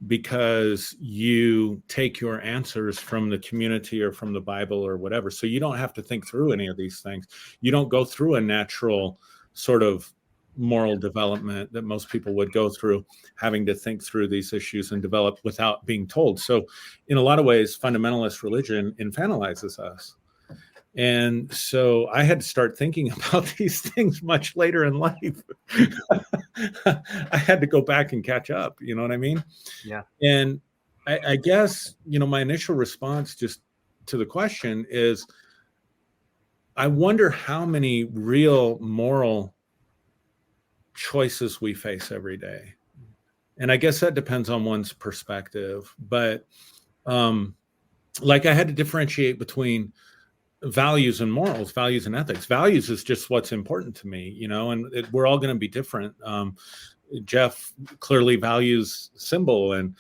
because you take your answers from the community or from the Bible or whatever. So you don't have to think through any of these things. You don't go through a natural sort of moral development that most people would go through, having to think through these issues and develop without being told. So in a lot of ways, fundamentalist religion infantilizes us. And so I had to start thinking about these things much later in life. I had to go back and catch up. You know what I mean? Yeah. And I guess, my initial response just to the question is, I wonder how many real moral choices we face every day. And I guess that depends on one's perspective. But like I had to differentiate between values and morals, values and ethics. Values is just what's important to me, and we're all going to be different. Jeff clearly values symbol, and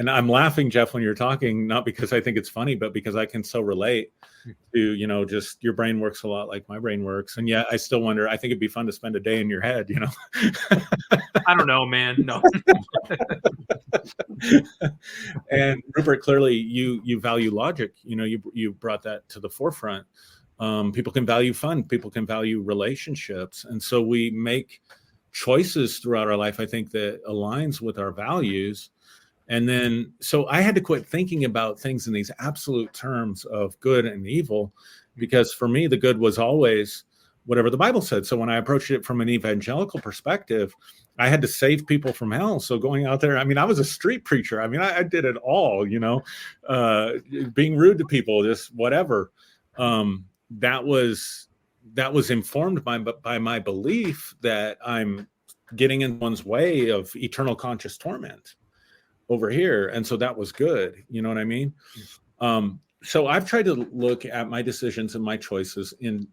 I'm laughing, Jeff, when you're talking, not because I think it's funny, but because I can so relate to, just your brain works a lot like my brain works. And yet I still wonder, I think it'd be fun to spend a day in your head, I don't know, man. No. And Rupert, clearly you value logic. You brought that to the forefront. People can value fun. People can value relationships. And so we make choices throughout our life, I think, that aligns with our values. And then, so I had to quit thinking about things in these absolute terms of good and evil, because for me, the good was always whatever the Bible said. So when I approached it from an evangelical perspective, I had to save people from hell. So going out there, I was a street preacher. I did it all, being rude to people, just whatever. That was informed by my belief that I'm getting in one's way of eternal conscious torment over here. And so that was good. You know what I mean? So I've tried to look at my decisions and my choices in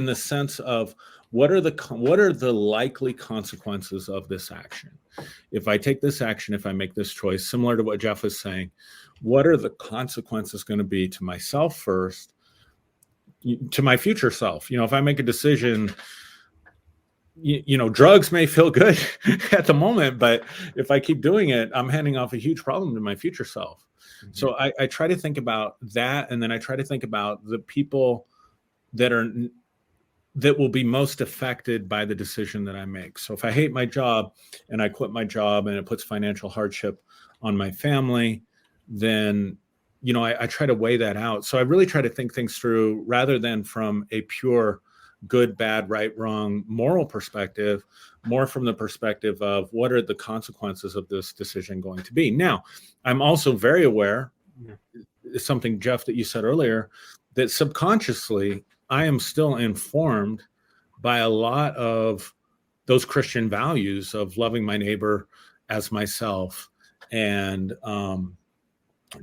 the sense of what are the likely consequences of this action? If I take this action, if I make this choice, similar to what Jeff was saying, what are the consequences going to be to myself first, to my future self? If I make a decision, drugs may feel good at the moment, but if I keep doing it, I'm handing off a huge problem to my future self. Mm-hmm. So I try to think about that. And then I try to think about the people that will be most affected by the decision that I make. So if I hate my job and I quit my job and it puts financial hardship on my family, then, I try to weigh that out. So I really try to think things through rather than from a pure good, bad, right, wrong, moral perspective, more from the perspective of what are the consequences of this decision going to be. Now, I'm also very aware, something, Jeff, that you said earlier, that subconsciously, I am still informed by a lot of those Christian values of loving my neighbor as myself and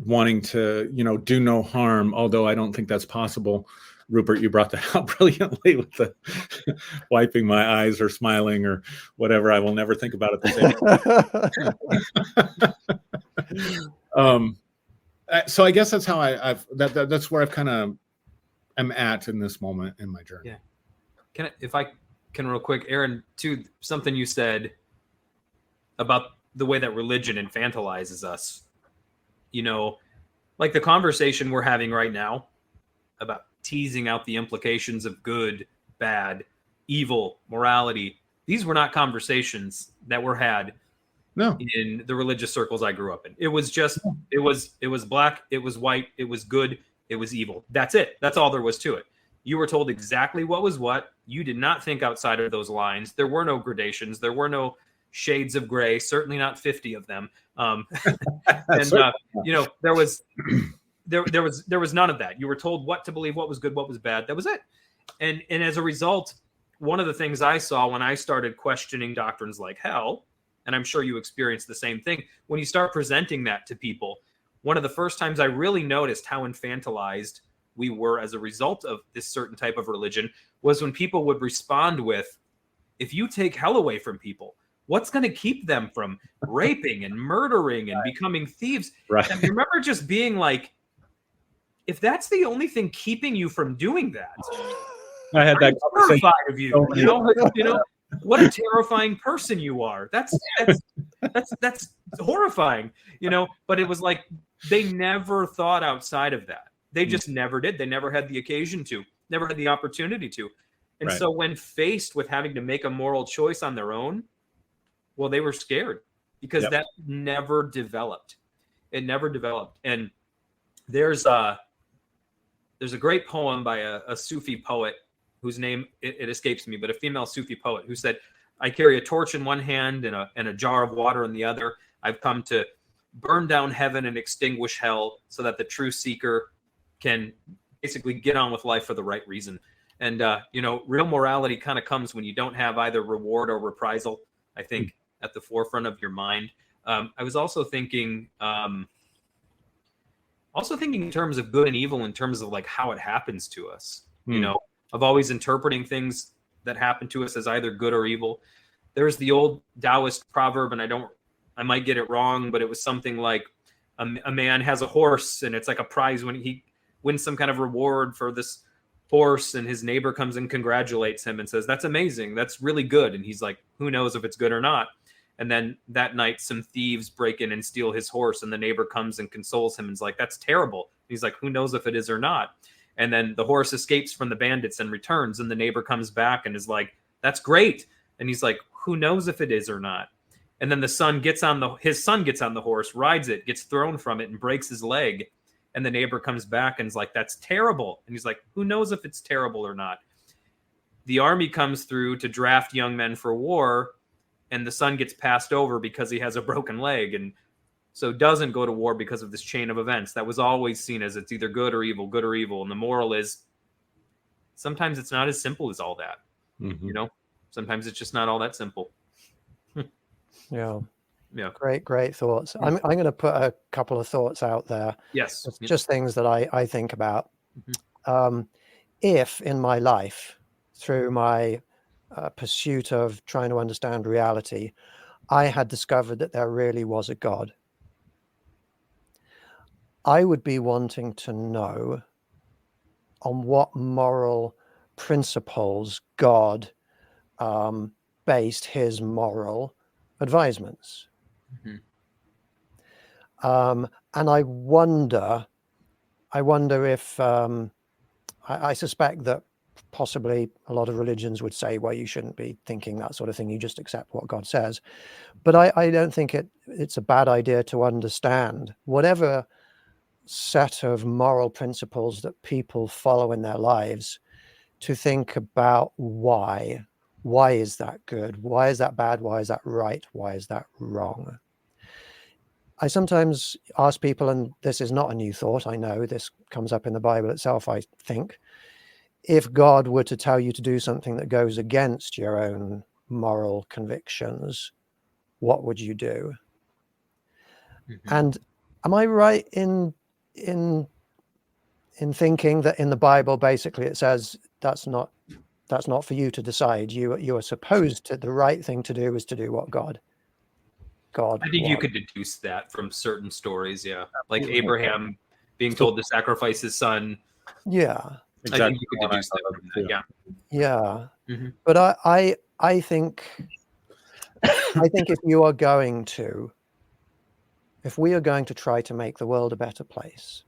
wanting to, do no harm, although I don't think that's possible Rupert, you brought that out brilliantly with the wiping my eyes or smiling or whatever. I will never think about it the same. So I guess that's how that's where I've kind of am at in this moment in my journey. Yeah. If I can real quick, Aaron, to something you said about the way that religion infantilizes us, like the conversation we're having right now about teasing out the implications of good, bad, evil, morality. These were not conversations that were had in the religious circles I grew up in. It was just, it was black, it was white, it was good, it was evil. That's it. That's all there was to it. You were told exactly what was what. You did not think outside of those lines. There were no gradations. There were no shades of gray, certainly not 50 of them. And, there was none of that. You were told what to believe, what was good, what was bad. That was it. And as a result, one of the things I saw when I started questioning doctrines like hell, and I'm sure you experienced the same thing, when you start presenting that to people, one of the first times I really noticed how infantilized we were as a result of this certain type of religion was when people would respond with, if you take hell away from people, what's going to keep them from raping and murdering and becoming thieves? Right. And I remember just being like, if that's the only thing keeping you from doing that, I had that conversation. Terrified of you. You know, what a terrifying person you are. That's horrifying. But it was like they never thought outside of that. They just never did. They never had the occasion to, never had the opportunity to. And so when faced with having to make a moral choice on their own, well, they were scared because that never developed. It never developed. And there's a great poem by a Sufi poet whose name it escapes me, but a female Sufi poet who said, I carry a torch in one hand and a jar of water in the other. I've come to burn down heaven and extinguish hell so that the true seeker can basically get on with life for the right reason. And, real morality kind of comes when you don't have either reward or reprisal, I think, at the forefront of your mind. I was also thinking in terms of good and evil, in terms of like how it happens to us, of always interpreting things that happen to us as either good or evil. There's the old Taoist proverb, and I might get it wrong, but it was something like a man has a horse and it's like a prize when he wins some kind of reward for this horse, and his neighbor comes and congratulates him and says, that's amazing. That's really good. And he's like, who knows if it's good or not? And then that night, some thieves break in and steal his horse, and the neighbor comes and consoles him and is like, that's terrible. And he's like, who knows if it is or not? And then the horse escapes from the bandits and returns, and the neighbor comes back and is like, that's great. And he's like, who knows if it is or not? And then his son gets on the horse, rides it, gets thrown from it and breaks his leg. And the neighbor comes back and is like, that's terrible. And he's like, who knows if it's terrible or not? The army comes through to draft young men for war, and the son gets passed over because he has a broken leg, and so doesn't go to war because of this chain of events that was always seen as it's either good or evil, good or evil. And the moral is sometimes it's not as simple as all that. Sometimes it's just not all that simple. Yeah. Great thoughts. Yeah. I'm going to put a couple of thoughts out there. Yes. It's just things that I think about. If in my life, through my pursuit of trying to understand reality, I had discovered that there really was a God, I would be wanting to know on what moral principles God based his moral advisements. And I wonder if I suspect that possibly a lot of religions would say, well, you shouldn't be thinking that sort of thing. You just accept what God says. But I don't think it's a bad idea to understand whatever set of moral principles that people follow in their lives, to think about why is that good? Why is that bad? Why is that right? Why is that wrong? I sometimes ask people, and this is not a new thought, I know this comes up in the Bible itself, I think, if God were to tell you to do something that goes against your own moral convictions, what would you do? And am I right in in thinking that in the Bible, basically it says that's not for you to decide. You are supposed to, the right thing to do is to do what God I think you wants. could deduce that from certain stories, yeah. Like Absolutely. Abraham being told to sacrifice his son. Yeah. I think you could deduce that from that, yeah. Yeah. Mhm. But I think if we are going to try to make the world a better place,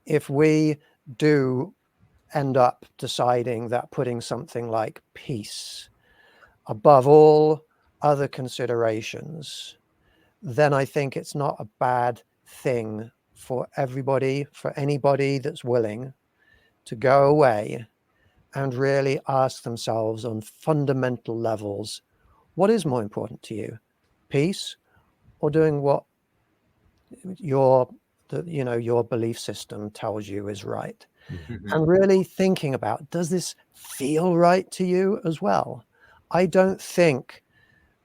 if we do end up deciding that putting something like peace above all other considerations, then I think it's not a bad thing for everybody, for anybody that's willing to go away and really ask themselves on fundamental levels, what is more important to you, peace or doing what your belief system tells you is right? Mhm. And really thinking about, does this feel right to you as well? I don't think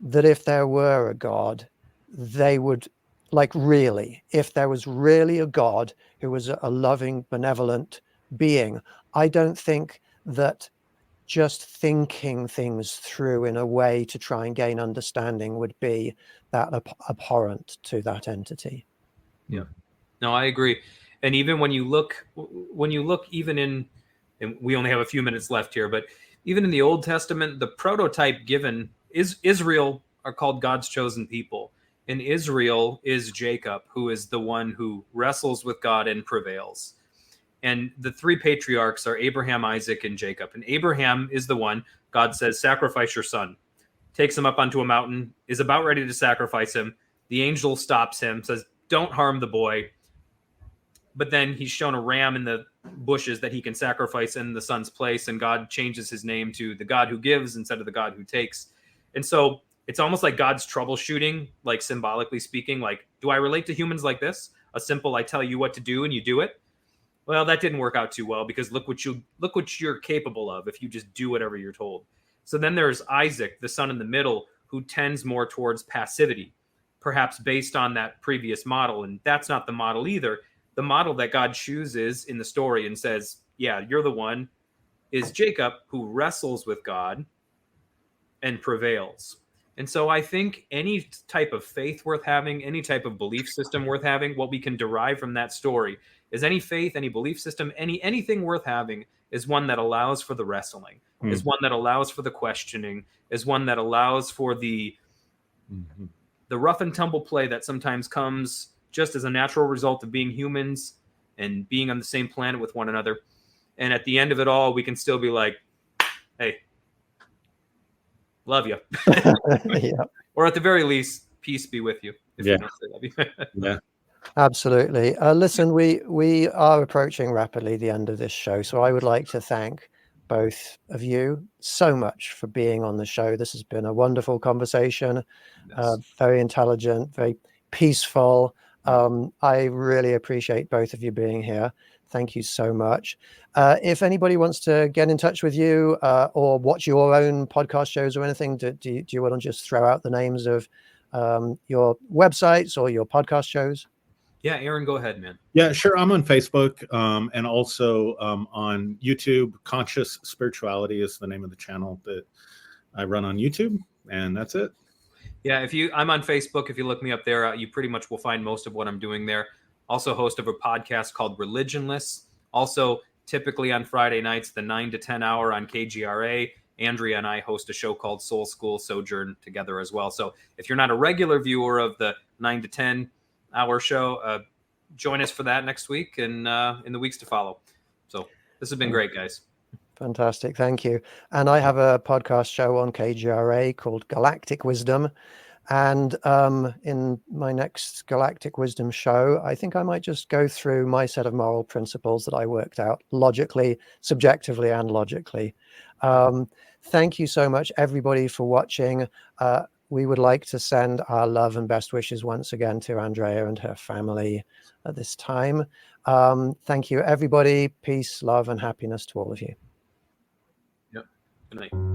that if there were a God, they would, like, really, if there was really a God who was a loving, benevolent being, I don't think that just thinking things through in a way to try and gain understanding would be that abhorrent to that entity. Yeah. No, I agree. And even when you look even in, and we only have a few minutes left here, but even in the Old Testament, the prototype given is Israel are called God's chosen people. And Israel is Jacob, who is the one who wrestles with God and prevails. And the three patriarchs are Abraham, Isaac, and Jacob. And Abraham is the one, God says, sacrifice your son. Takes him up onto a mountain, is about ready to sacrifice him. The angel stops him, says, don't harm the boy. But then he's shown a ram in the bushes that he can sacrifice in the son's place, and God changes his name to the God who gives instead of the God who takes. And so it's almost like God's troubleshooting, like symbolically speaking, like, do I relate to humans like this? A simple, I tell you what to do and you do it. Well, that didn't work out too well, because look what you're capable of if you just do whatever you're told. So then there's Isaac, the son in the middle, who tends more towards passivity, perhaps based on that previous model. And that's not the model either. The model that God chooses in the story and says, yeah, you're the one, is Jacob, who wrestles with God and prevails. And so I think any type of faith worth having, any type of belief system worth having, what we can derive from that story is any faith, any belief system, anything worth having is one that allows for the wrestling, is one that allows for the questioning, is one that allows for the rough and tumble play that sometimes comes just as a natural result of being humans and being on the same planet with one another. And at the end of it all, we can still be like, hey, love you. Yeah. Or at the very least, peace be with you. If Yeah. you don't say love you. Yeah. Absolutely. Listen, we are approaching rapidly the end of this show, so I would like to thank both of you so much for being on the show. This has been a wonderful conversation, Yes. very intelligent, very peaceful. I really appreciate both of you being here. Thank you so much. If anybody wants to get in touch with you or watch your own podcast shows or anything, do you want to just throw out the names of your websites or your podcast shows? Yeah, Aaron, go ahead, man. Yeah, sure. I'm on Facebook and also on YouTube. Conscious Spirituality is the name of the channel that I run on YouTube, and that's it. Yeah, I'm on Facebook. If you look me up there, you pretty much will find most of what I'm doing there. Also host of a podcast called Religionless. Also, typically on Friday nights, the 9 to 10 hour on KGRA. Andrea and I host a show called Soul School Sojourn together as well. So if you're not a regular viewer of the 9 to 10 hour show, join us for that next week and in the weeks to follow. So this has been great, guys. Fantastic. Thank you. And I have a podcast show on KGRA called Galactic Wisdom. And in my next Galactic Wisdom show, I think I might just go through my set of moral principles that I worked out logically, subjectively, and logically. Thank you so much, everybody, for watching. We would like to send our love and best wishes once again to Andrea and her family at this time. Thank you, everybody. Peace, love, and happiness to all of you. Yep. Good night.